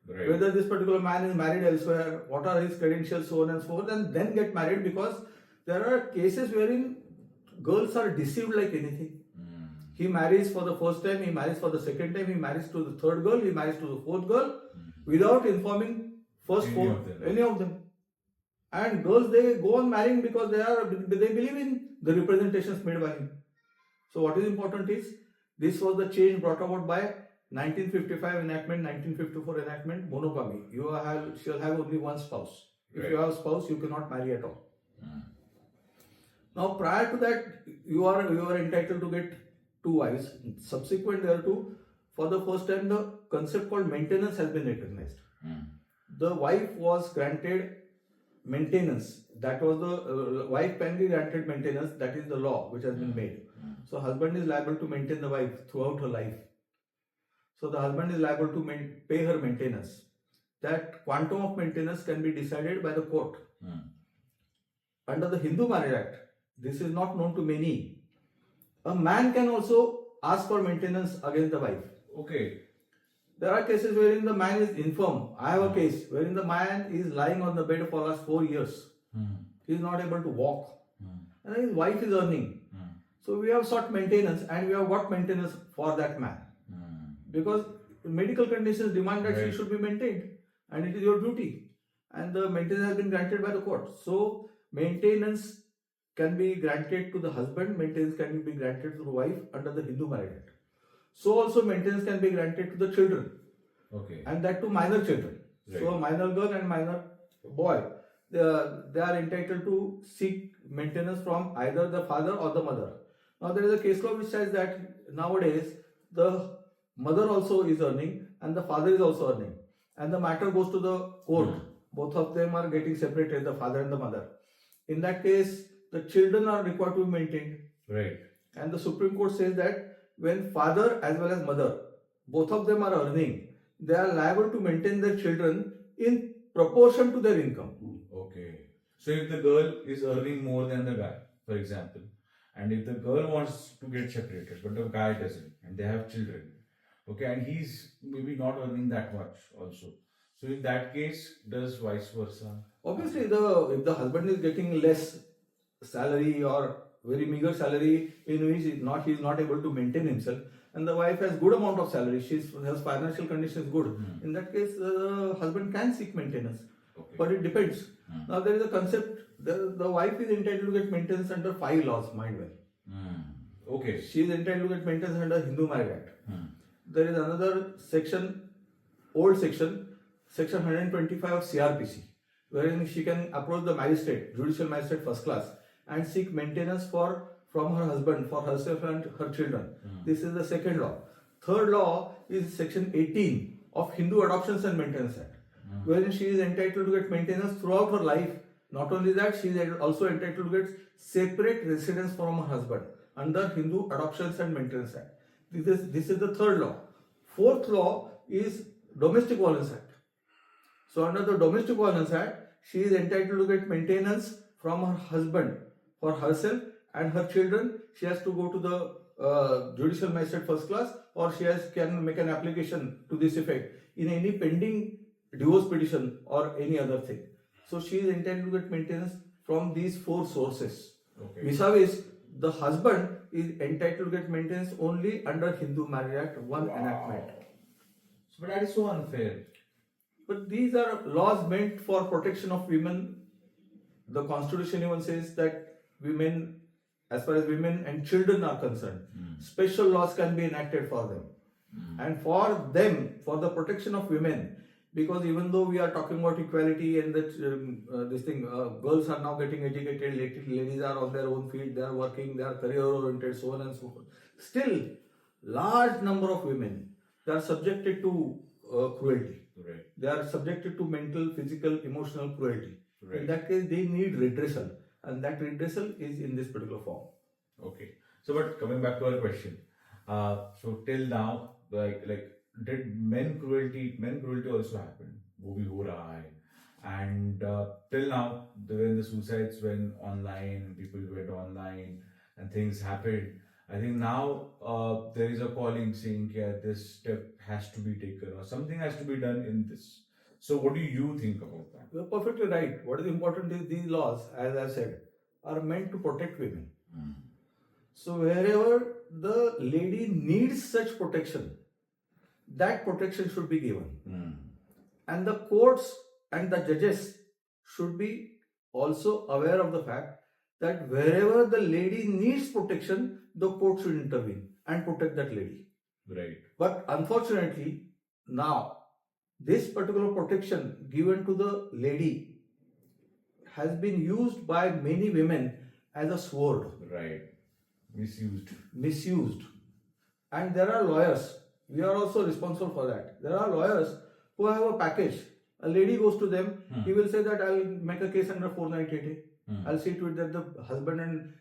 Right. Whether this particular man is married elsewhere, what are his credentials, so on and so forth, and then get married, because there are cases wherein girls are deceived like anything. He marries for the first time, he marries for the second time, he marries to the third girl, he marries to the fourth girl, without informing any of them. And girls, they go on marrying because they believe in the representations made by him. So what is important is, this was the change brought about by 1955 enactment, 1954 enactment, monogamy. You shall have only one spouse. If you have a spouse, you cannot marry at all. Now, prior to that, you are entitled to get two wives. Subsequent thereto, for the first time, the concept called maintenance has been recognized. The wife was granted maintenance. That was the wife can be granted maintenance. That is the law which has been made. So husband is liable to maintain the wife throughout her life. So the husband is liable to pay her maintenance. That quantum of maintenance can be decided by the court. Under the Hindu Marriage Act, this is not known to many. A man can also ask for maintenance against the wife. Okay. There are cases wherein the man is infirm. I have a case wherein the man is lying on the bed for last 4 years. He is not able to walk. And his wife is earning. So we have sought maintenance and we have got maintenance for that man. Because medical conditions demand that she Right. should be maintained, and it is your duty. And the maintenance has been granted by the court. So maintenance can be granted to the husband, maintenance can be granted to the wife under the Hindu Marriage Act. So also maintenance can be granted to the children, Okay. and that to minor children. Right. So a minor girl and minor boy, they are entitled to seek maintenance from either the father or the mother. Now there is a case law which says that nowadays the mother also is earning and the father is also earning, and the matter goes to the court. Both of them are getting separated, the father and the mother. In that case, the children are required to be maintained. Right. And the Supreme Court says that when father as well as mother, both of them are earning, they are liable to maintain their children in proportion to their income. Okay. So if the girl is earning more than the guy, for example, and if the girl wants to get separated, but the guy doesn't, and they have children, okay, and he's maybe not earning that much also. So in that case, does vice versa? Obviously, if the husband is getting less salary or very meager salary in which he is not able to maintain himself, and the wife has good amount of salary, her financial condition is good. In that case, the husband can seek maintenance, Okay. but it depends. Now there is a concept. The wife is entitled to get maintenance under 5 laws. Mind well. Okay. She is entitled to get maintenance under Hindu Marriage Act. There is another section, old section, section 125 of CRPC, wherein she can approach the magistrate, judicial magistrate first class, and seek maintenance from her husband, for herself and her children. This is the second law. Third law is section 18 of Hindu Adoptions and Maintenance Act, wherein she is entitled to get maintenance throughout her life. Not only that, she is also entitled to get separate residence from her husband under Hindu Adoptions and Maintenance Act. This is the third law. Fourth law is Domestic Violence Act. So under the Domestic Violence Act, she is entitled to get maintenance from her husband for herself and her children. She has to go to the judicial magistrate first class, or can make an application to this effect in any pending divorce petition or any other thing. So she is entitled to get maintenance from these 4 sources. Okay. Vis-a-vis, the husband is entitled to get maintenance only under Hindu Marriage Act 1 enactment. So, but that is so unfair. But these are laws meant for protection of women. The Constitution even says that women, as far as women and children are concerned, special laws can be enacted for them. And for them, for the protection of women, because even though we are talking about equality and that girls are now getting educated, ladies are on their own feet, they are working, they are career oriented, so on and so forth. Still, large number of women, they are subjected to cruelty. Right. They are subjected to mental, physical, emotional cruelty. Right. In that case, they need redressal, and that redressal is in this particular form. Okay. So, but coming back to our question, so till now, like did men cruelty also happen? वो भी हो रहा है. And till now, when the suicides went online, people went online, and things happened. I think now there is a calling saying that this step has to be taken or something has to be done in this. So, what do you think about that? You are perfectly right. What is important is these laws, as I said, are meant to protect women. So, wherever the lady needs such protection, that protection should be given. And the courts and the judges should be also aware of the fact that wherever the lady needs protection, the court should intervene and protect that lady. Right. But unfortunately, now this particular protection given to the lady has been used by many women as a sword. Right. Misused. And there are lawyers. We are also responsible for that. There are lawyers who have a package. A lady goes to them, he will say that I'll make a case under 498A. I'll see to it that the husband and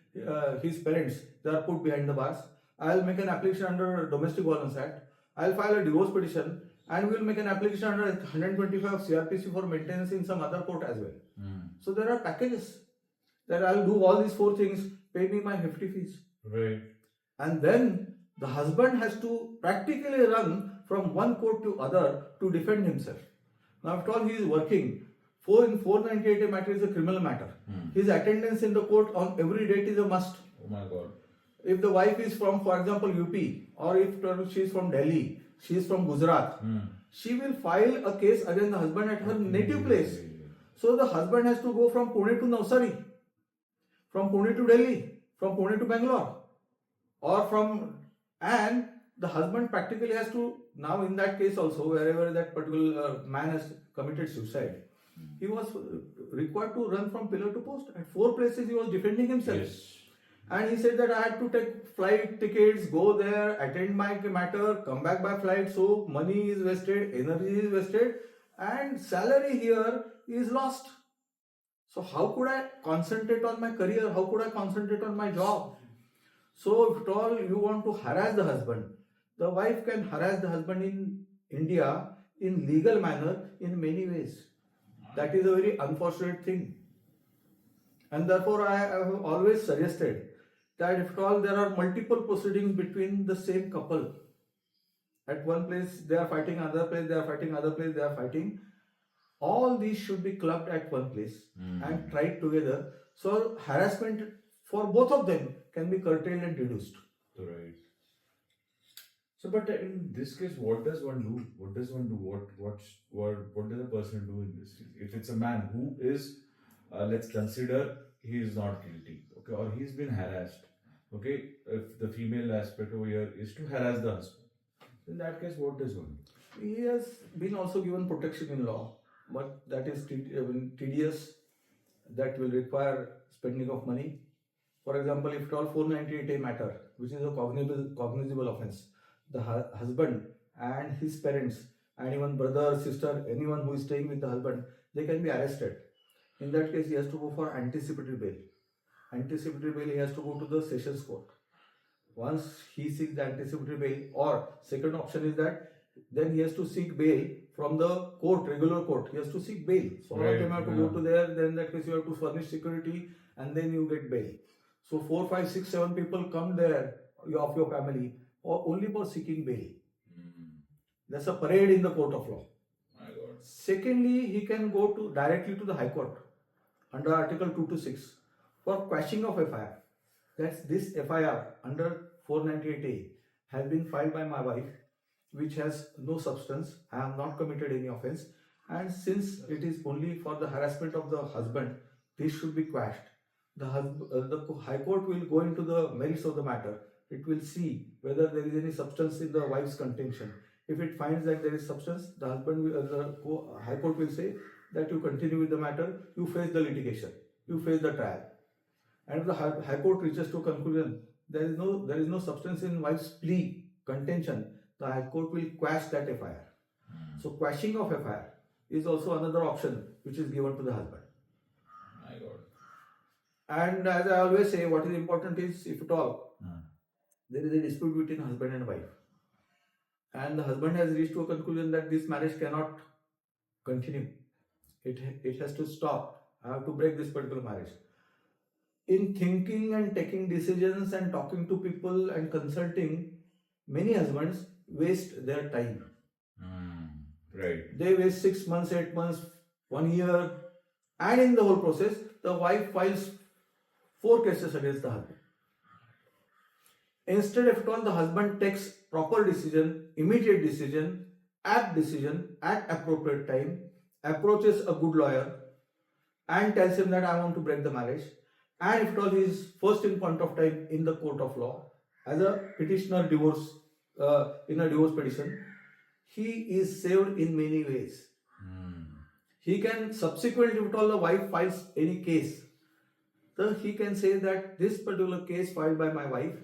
his parents, they are put behind the bars. I'll make an application under Domestic Violence Act. I'll file a divorce petition, and we'll make an application under 125 of CRPC for maintenance in some other court as well. So there are packages that I'll do all these 4 things, pay me my hefty fees. Right. And then the husband has to practically run from one court to other to defend himself. Now, after all, he is working. In 498A matter is a criminal matter. His attendance in the court on every date is a must. Oh my God. If the wife is from, for example, UP, or if she is from Delhi, she is from Gujarat, she will file a case against the husband at her native place. So the husband has to go from Pune to Navsari, from Pune to Delhi, from Pune to Bangalore, or from, and the husband practically has to, now in that case also, wherever that particular man has committed suicide, he was required to run from pillar to post. At 4 places he was defending himself. Yes. And he said that I had to take flight tickets, go there, attend my matter, come back by flight. So money is wasted, energy is wasted, and salary here is lost. So how could I concentrate on my career? How could I concentrate on my job? So if at all you want to harass the husband, the wife can harass the husband in India in legal manner in many ways. That is a very unfortunate thing. And therefore I have always suggested that if at all there are multiple proceedings between the same couple, at one place they are fighting, another place they are fighting, other place they are fighting, all these should be clubbed at one place and tried together. So harassment for both of them can be curtailed and reduced. Right. So, but in this case, what does one do? What does one do? What does a person do in this case? If it's a man who is, let's consider he is not guilty, okay, or he's been harassed, okay. If the female aspect over here is to harass the husband, in that case, what does one do? He has been also given protection in law, but that is tedious. That will require spending of money. For example, if at all 498A matter, which is a cognizable offence, the husband and his parents, and even brother, sister, anyone who is staying with the husband, they can be arrested. In that case, he has to go for anticipatory bail. Anticipatory bail, he has to go to the sessions court. Once he seeks the anticipatory bail, or second option is that then he has to seek bail from the court, regular court. He has to seek bail. So all of them have to go to there. Then in that case, you have to furnish security, and then you get bail. So 4, 5, 6, 7 people come there of your family, or only for seeking bail. That's a parade in the court of law. My God. Secondly, he can go directly to the High Court under Article 226 for quashing of FIR. That's this FIR under 498A has been filed by my wife, which has no substance. I have not committed any offence, and since it is only for the harassment of the husband, this should be quashed. The High Court will go into the merits of the matter. It will see whether there is any substance in the wife's contention. If it finds that there is substance, the High Court will say that you continue with the matter, you face the litigation, you face the trial. And if the High Court reaches to a conclusion, there is no substance in wife's plea, contention, the High Court will quash that FIR. So quashing of FIR is also another option which is given to the husband. My God. And as I always say, what is important is, if at all there is a dispute between husband and wife, and the husband has reached to a conclusion that this marriage cannot continue, it has to stop, I have to break this particular marriage. In thinking and taking decisions and talking to people and consulting, many husbands waste their time. Right. They waste 6 months, 8 months, 1 year, and in the whole process, the wife files 4 cases against the husband. Instead, if at all the husband takes proper decision, immediate decision, apt decision at appropriate time, approaches a good lawyer and tells him that I want to break the marriage, and if at all he is first in point of time in the court of law as a petitioner divorce in a divorce petition, he is saved in many ways. He can subsequently, if at all the wife files any case, so he can say that this particular case filed by my wife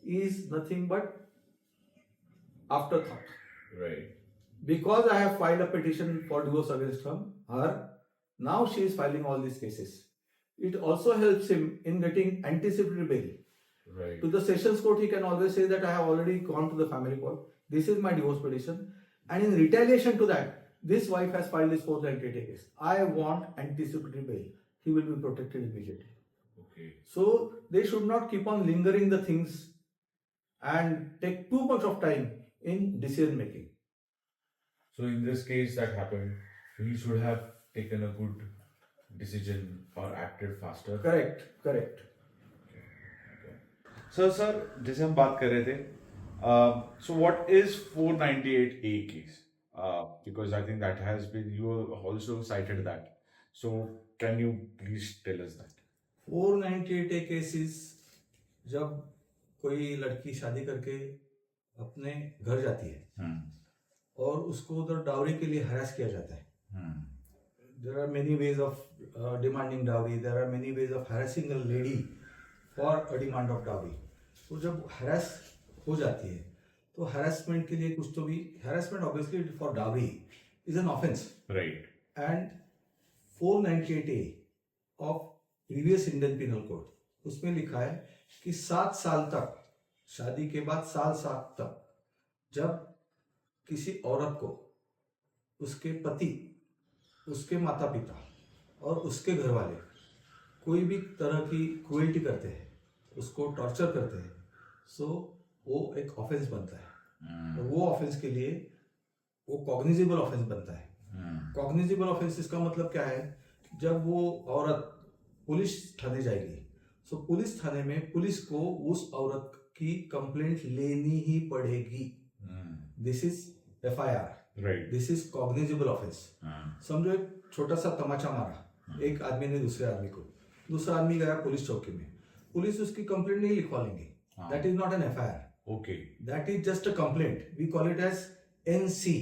is nothing but afterthought. Right. Because I have filed a petition for divorce against her, now she is filing all these cases. It also helps him in getting anticipatory bail. Right. To the sessions court, he can always say that I have already gone to the family court. This is my divorce petition. And in retaliation to that, this wife has filed this 498 case. I want anticipatory bail. He will be protected immediately. Okay. So they should not keep on lingering the things and take too much of time in decision making. So in this case that happened, he should have taken a good decision or acted faster. Correct. Sir जैसे हम बात कर रहे थे So what is 498A case? Because I think that has been, you also cited that. So can you please tell us that? 498 cases, जब कोई लड़की शादी करके अपने घर जाती है और उसको उधर डावरी के लिए हरास किया जाता है. There are many ways of demanding dowry. There are many ways of harassing a lady for a demand of dowry. तो जब harass हो जाती है तो harassment के लिए कुछ तो भी, harassment obviously for dowry is an offense. Right. And 498A of previous Indian Penal Code, उसमें लिखा है कि 7 साल तक, शादी के बाद 7 तक, जब किसी औरत को उसके पति, उसके माता पिता और उसके घर वाले कोई भी तरह की क्रूएल्टी करते हैं, उसको टॉर्चर करते हैं, सो वो एक ऑफेंस बनता है. और वो ऑफेंस के लिए वो कॉग्निजेबल ऑफेंस बनता है. कॉग्निजेबल ऑफेंस इसका मतलब क्या है? जब वो औरत पुलिस थाने जाएगी, सो पुलिस थाने में पुलिस को उस औरत की कंप्लेंट लेनी ही पड़ेगी. This is FIR. Right. This is cognizable offence. समझो एक छोटा सा तमाचा मारा एक आदमी ने दूसरे आदमी को, दूसरा आदमी गया पुलिस चौकी में, पुलिस उसकी कंप्लेंट नहीं लिखवा लेंगे. That is not an FIR. Okay. That is just a complaint. We call it as NC,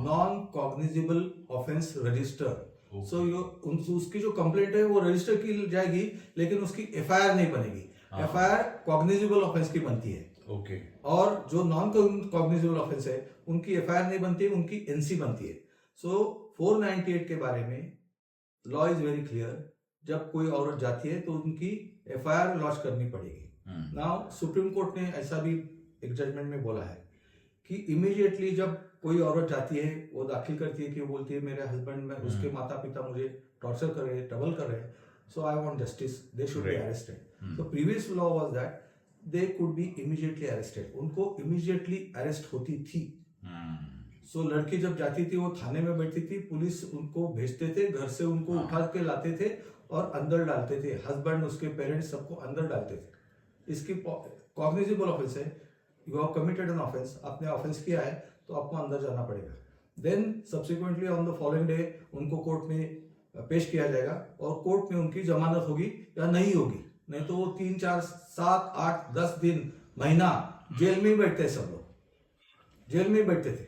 non cognizable offence register. So उसकी जो कंप्लेंट है वो रजिस्टर की जाएगी, लेकिन उसकी FIR नहीं बनेगी. FIR कॉग्निजेबल ऑफेंस की बनती है. Okay. और जो नॉन कॉग्निजेबल ऑफेंस है उनकी FIR नहीं बनती है, उनकी NC बनती है. सो 498 के बारे में लॉ इज वेरी क्लियर. जब कोई औरत जाती है तो उनकी FIR लॉन्च करनी पड़ेगी. नाउ सुप्रीम कोर्ट ने ऐसा भी एक जजमेंट में बोला है कि इमीडिएटली जब कोई औरत जाती है, वो दाखिल करती है कि वो बोलती है मेरे हस्बैंड में उसके माता पिता मुझे टॉर्चर कर रहे हैं, ट्रबल कर रहे हैं, so I want justice, they should be arrested. So previous law was that they could be immediately arrested. उनको इमीडिएटली अरेस्ट होती थी. सो लड़की जब जाती थी वो थाने में बैठती थी, पुलिस उनको भेजते थे, घर से उनको उठा के लाते थे और अंदर डालते थे. हस्बैंड, उसके पेरेंट्स सबको अंदर डालते थे. इसकी कॉग्निजेबल ऑफेंस है. You have committed an offence, आपने ऑफेंस किया है तो आपको अंदर जाना पड़ेगा. Then subsequently on the following day उनको कोर्ट में पेश किया जाएगा और कोर्ट में उनकी जमानत होगी या नहीं होगी. नहीं तो वो 3, 4, 7, 8, 10 दिन, महीना जेल में ही बैठते हैं. सब लोग जेल में ही बैठते थे.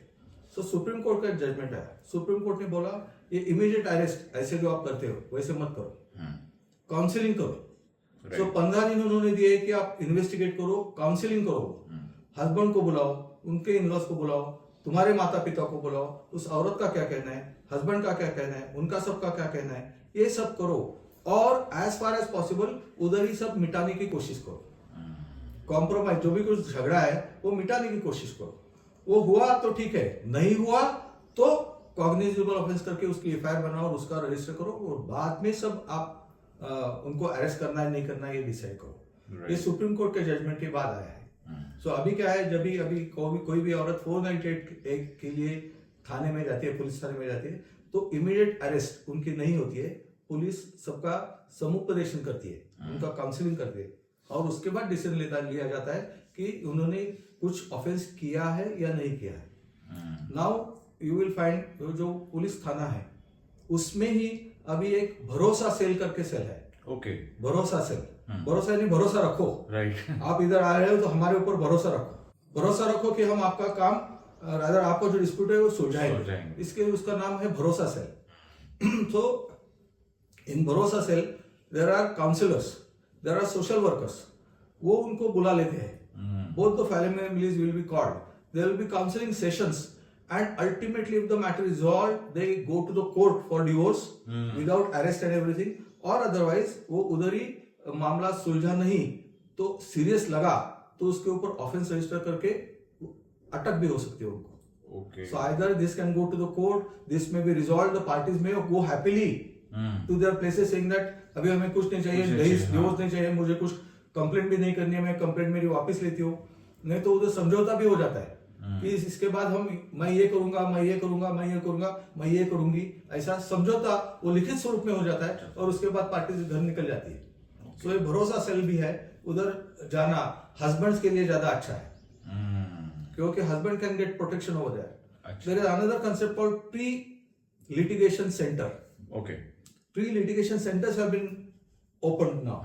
सो सुप्रीम कोर्ट का जजमेंट आया. सुप्रीम कोर्ट ने बोला ये इमीडिएट अरेस्ट ऐसे जो आप करते हो वैसे मत करो, काउंसलिंग करो. सो 15 दिन उन्होंने दिए कि आप इन्वेस्टिगेट करो, काउंसलिंग करो. हस्बैंड को बुलाओ, उनके इन-लॉज को बुलाओ, तुम्हारे माता पिता को बुलाओ, उस औरत का क्या कहना है, हस्बैंड का क्या कहना है, उनका सबका क्या कहना है, ये सब करो और एज फार एज पॉसिबल उधर ही सब मिटाने की कोशिश करो. कॉम्प्रोमाइज, जो भी कुछ झगड़ा है वो मिटाने की कोशिश करो. वो हुआ तो ठीक है, नहीं हुआ तो कॉग्निजेबल ऑफेंस करके उसकी FIR बनाओ और उसका रजिस्टर करो और बाद में सब आप उनको अरेस्ट करना है नहीं करना है ये डिसाइड करो. ये सुप्रीम कोर्ट के जजमेंट के बाद आया है. सो अभी क्या है, जब भी अभी कोई भी औरत 498 के लिए थाने में जाती है, पुलिस थाने में जाती है, तो इमीडिएट अरेस्ट उनकी नहीं होती है. पुलिस सबका समुपदेशन करती है, उनका काउंसलिंग करती है और उसके बाद डिसीजन लिया जाता है कि उन्होंने कुछ ऑफेंस किया है या नहीं किया है. नाउ यू विल फाइंड जो पुलिस थाना है उसमें ही अभी एक भरोसा सेल करके सेल है. ओके. भरोसा सेल, भरोसा यानी भरोसा रखो. राइट. आप इधर आ रहे हो तो हमारे ऊपर भरोसा रखो. भरोसा रखो कि हम आपका काम, रादर आपको जो डिस्प्यूट है वो सुलझाएंगे. इसके उसका नाम है भरोसा cell. So in Bharosa cell there are counsellors, there are social workers. वो उनको बुला लेते हैं. Both the families will be called. There will be counseling sessions and ultimately if the matter is resolved they go to the court for divorce without arrest and everything. और otherwise वो उधर ही मामला सुलझा नहीं तो सीरियस लगा तो उसके ऊपर ऑफेंस रजिस्टर करके अटक भी हो सकती है उनको. Okay. So either this can go to the court, this may be resolved, the parties may go happily to their places saying that अभी हमें कुछ नहीं चाहिए, डिवोर्स नहीं चाहिए, मुझे कुछ कंप्लेंट भी नहीं करनी है, मैं कंप्लेंट मेरी वापस लेती हूँ. नहीं तो उधर समझौता भी हो जाता है कि इसके बाद मैं ये करूंगा, मैं ये करूंगा, मैं ये करूंगा, मैं ये करूंगी, ऐसा समझौता वो लिखित स्वरूप में हो जाता है और उसके बाद पार्टी घर निकल जाती है. सो ये भरोसा सेल भी है, उधर जाना हस्बैंड्स के लिए ज्यादा अच्छा है. Okay, husband can get protection over there. Achha. There is another concept called pre-litigation center. Okay. Pre-litigation centers have been opened now.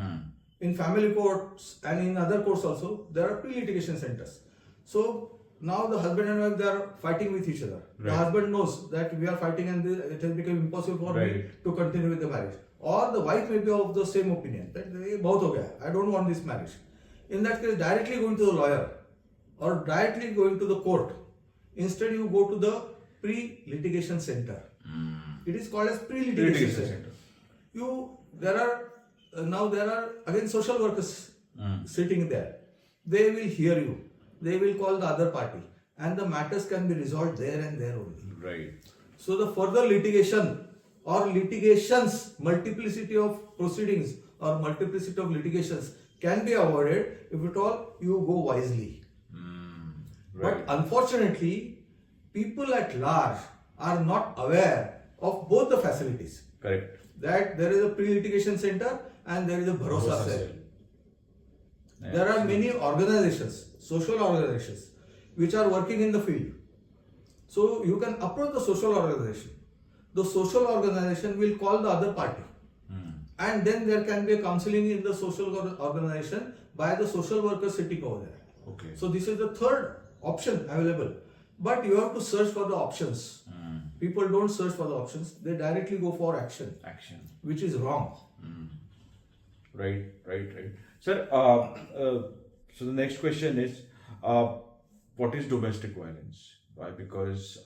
In family courts and in other courts also, there are pre-litigation centers. So now the husband and wife, they are fighting with each other. The Right. husband knows that we are fighting and it has become impossible for me Right. to continue with the marriage. Or the wife may be of the same opinion that "Ye bahut ho gaya, I don't want this marriage." In that case, directly going to the lawyer or directly going to the court. Instead, you go to the pre-litigation center. It is called as pre-litigation Litigation center. center. There are again social workers sitting there. They will hear you. They will call the other party, and the matters can be resolved there and there only. Right. So the further litigation or litigations, multiplicity of proceedings or multiplicity of litigations can be avoided if at all you go wisely. Right. But unfortunately, people at large are not aware of both the facilities. Correct. That there is a pre-litigation center and there is a bharosa cell. There are many organizations, social organizations, which are working in the field. So you can approach the social organization. The social organization will call the other party. And then there can be a counseling in the social organization by the social worker sitting over there. Okay. So this is the third option available. But you have to search for the options. People don't search for the options. They directly go for action, Action. which is wrong. Right. Sir, so the next question is, what is domestic violence? Why? Because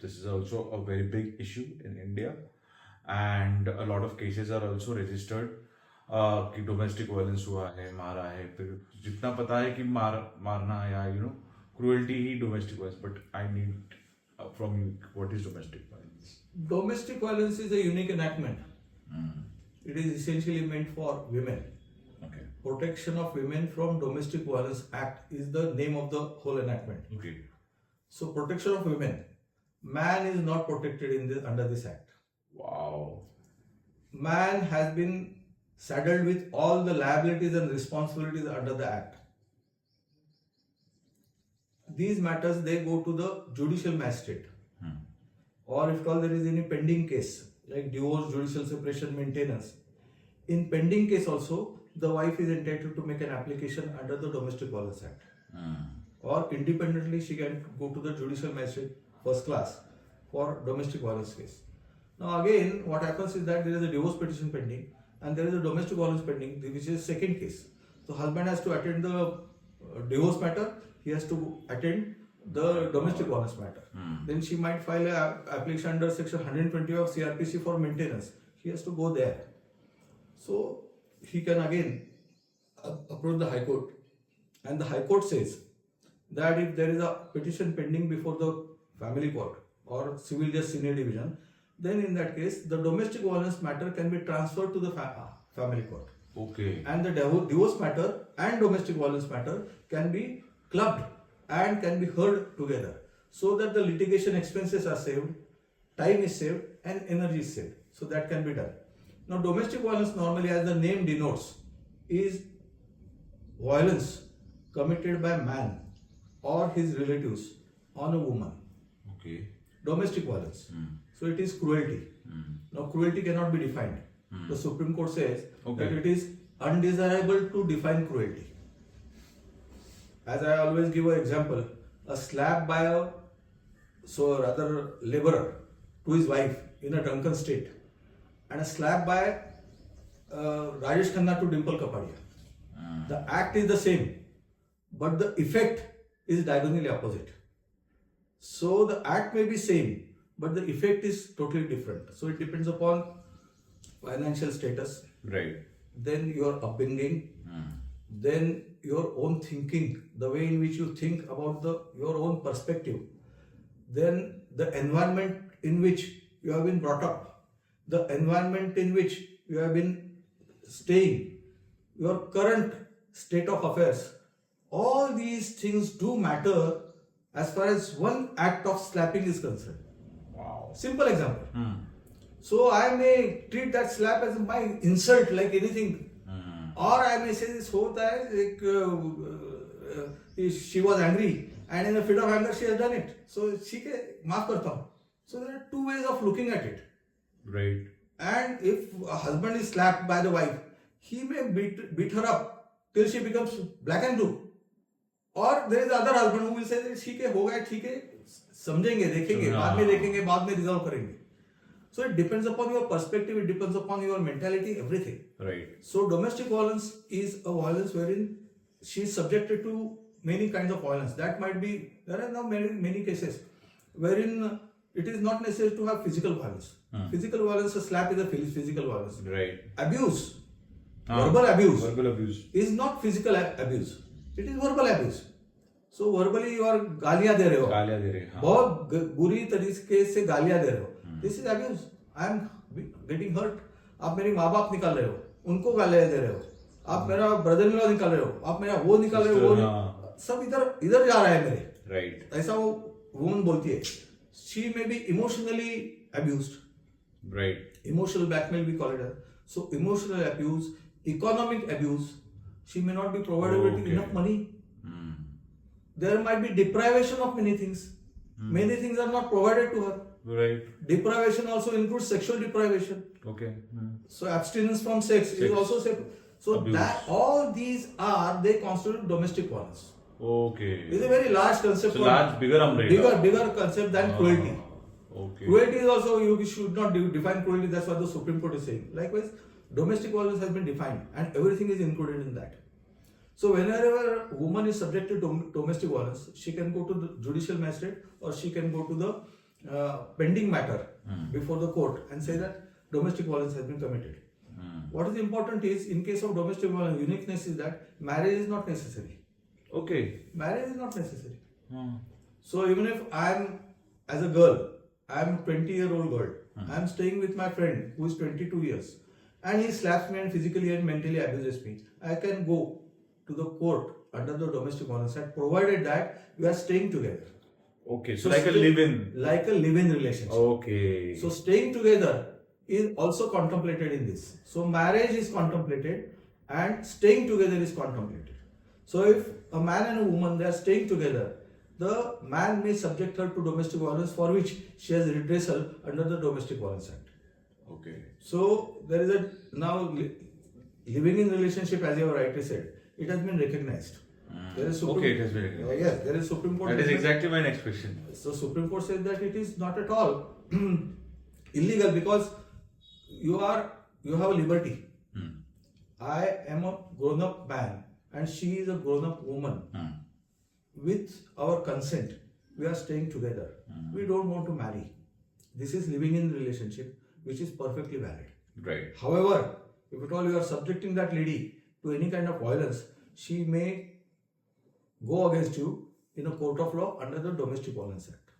this is also a very big issue in India, and a lot of cases are also registered कि domestic violence हुआ है, मारा है, फिर जितना पता है कि मारना या cruelty he domestic violence. But I need from you, what is domestic violence? Domestic violence is a unique enactment. It is essentially meant for women. Okay. Protection of Women from Domestic Violence Act is the name of the whole enactment. Okay. So protection of women, man is not protected in this, under this act. Wow. Man has been saddled with all the liabilities and responsibilities under the act. These matters, they go to the judicial magistrate. Or if at all there is any pending case like divorce, judicial separation, maintenance. In pending case also, the wife is entitled to make an application under the Domestic Violence Act. Or independently she can go to the judicial magistrate first class for domestic violence case. Now again, what happens is that there is a divorce petition pending and there is a domestic violence pending, which is second case. So husband has to attend the divorce matter, he has to attend the domestic violence matter. Then she might file an application under section 120 of CRPC for maintenance. He has to go there. So he can again approach the High Court, and the High Court says that if there is a petition pending before the family court or civil just senior division, then in that case the domestic violence matter can be transferred to the family court. Okay. And the divorce matter and domestic violence matter can be clubbed and can be heard together, so that the litigation expenses are saved, time is saved, and energy is saved. So that can be done. Now, domestic violence normally, as the name denotes, is violence committed by man or his relatives on a woman. Okay. Domestic violence. So it is cruelty. Now, cruelty cannot be defined. The Supreme Court says that it is undesirable to define cruelty. As I always give an example, a slap by a laborer to his wife in a drunken state, and a slap by Rajesh Khanna to Dimple Kapadia. The act is the same, but the effect is diagonally opposite. So the act may be same, but the effect is totally different. So it depends upon financial status, Right. then your upbringing, then your own thinking, the way in which you think about your own perspective, then the environment in which you have been brought up, the environment in which you have been staying, your current state of affairs, all these things do matter as far as one act of slapping is concerned. Wow. Simple example. So I may treat that slap as my insult like anything. Or I may say this whole time, like, she was angry and in a fit of anger she has done it. So she ke maaf karta hu. So there are two ways of looking at it. Right. And if a husband is slapped by the wife, he may beat her up till she becomes black and blue. Or there is other husband who will say that ठीक है, हो गया, ठीक है, समझेंगे, देखेंगे, बाद में देखेंगे, बाद में resolve करेंगे. So it depends upon your perspective, it depends upon your mentality, everything. Right. So domestic violence is a violence wherein she is subjected to many kinds of violence. That might be, there are now many cases wherein it is not necessary to have physical violence. Physical violence, a slap is a physical violence. Right. Abuse, verbal abuse. Verbal abuse is not physical abuse. It is verbal abuse. So verbally you are गालियां दे रहे हो, गालियां दे रहे हैं, हाँ. बहुत बुरी तरीके से गालियां दे रहे हो. This is abuse. I am getting hurt. आप मेरी माँ बाप निकाल रहे हो, उनको गालियां दे रहे हो. आप मेरा ब्रदर इन लॉ निकाल रहे हो, आप मेरा वो निकाल रहे हो, वो सब इधर जा रहा है मेरे. Right. ऐसा वो वुमन बोलती है. She may be emotionally abused. Right. Emotional blackmail we call it as. So emotional abuse, economic abuse. She may not be provided with enough money. There might be deprivation of many things. Many things are not provided to her. Right. Deprivation also includes sexual deprivation. Okay. So abstinence from sex is also so abuse. That all these they constitute domestic violence. Okay. It's a very large concept. So large, bigger umbrella. Bigger concept than cruelty. Okay. Cruelty is also, you should not define cruelty. That's what the Supreme Court is saying. Likewise, domestic violence has been defined, and everything is included in that. So whenever a woman is subjected to domestic violence, she can go to the judicial magistrate or she can go to the pending matter before the court and say that domestic violence has been committed. What is important is, in case of domestic violence, uniqueness is that marriage is not necessary. Okay. Marriage is not necessary. So even if I am, as a girl, I am a 20-year-old girl, I am staying with my friend who is 22 years, and he slaps me and physically and mentally abuses me, I can go to the court under the Domestic Violence Act, provided that we are staying together. Okay, so like a live-in. Like a live-in relationship. Okay. So staying together is also contemplated in this. So marriage is contemplated and staying together is contemplated. So if a man and a woman, they are staying together, the man may subject her to domestic violence for which she has redressal under the Domestic Violence Act. Okay. So there is now living in relationship, as you have rightly said, it has been recognized. There is Okay, it has been recognized. Yes, there is Supreme Court. That is exactly my next question. So Supreme Court says that it is not at all illegal because you have a liberty. I am a grown-up man and she is a grown-up woman. With our consent, we are staying together. We don't want to marry. This is living in relationship, which is perfectly valid. Right. However, if at all you are subjecting that lady to any kind of violence, she may go against you in a court of law under the Domestic Violence Act.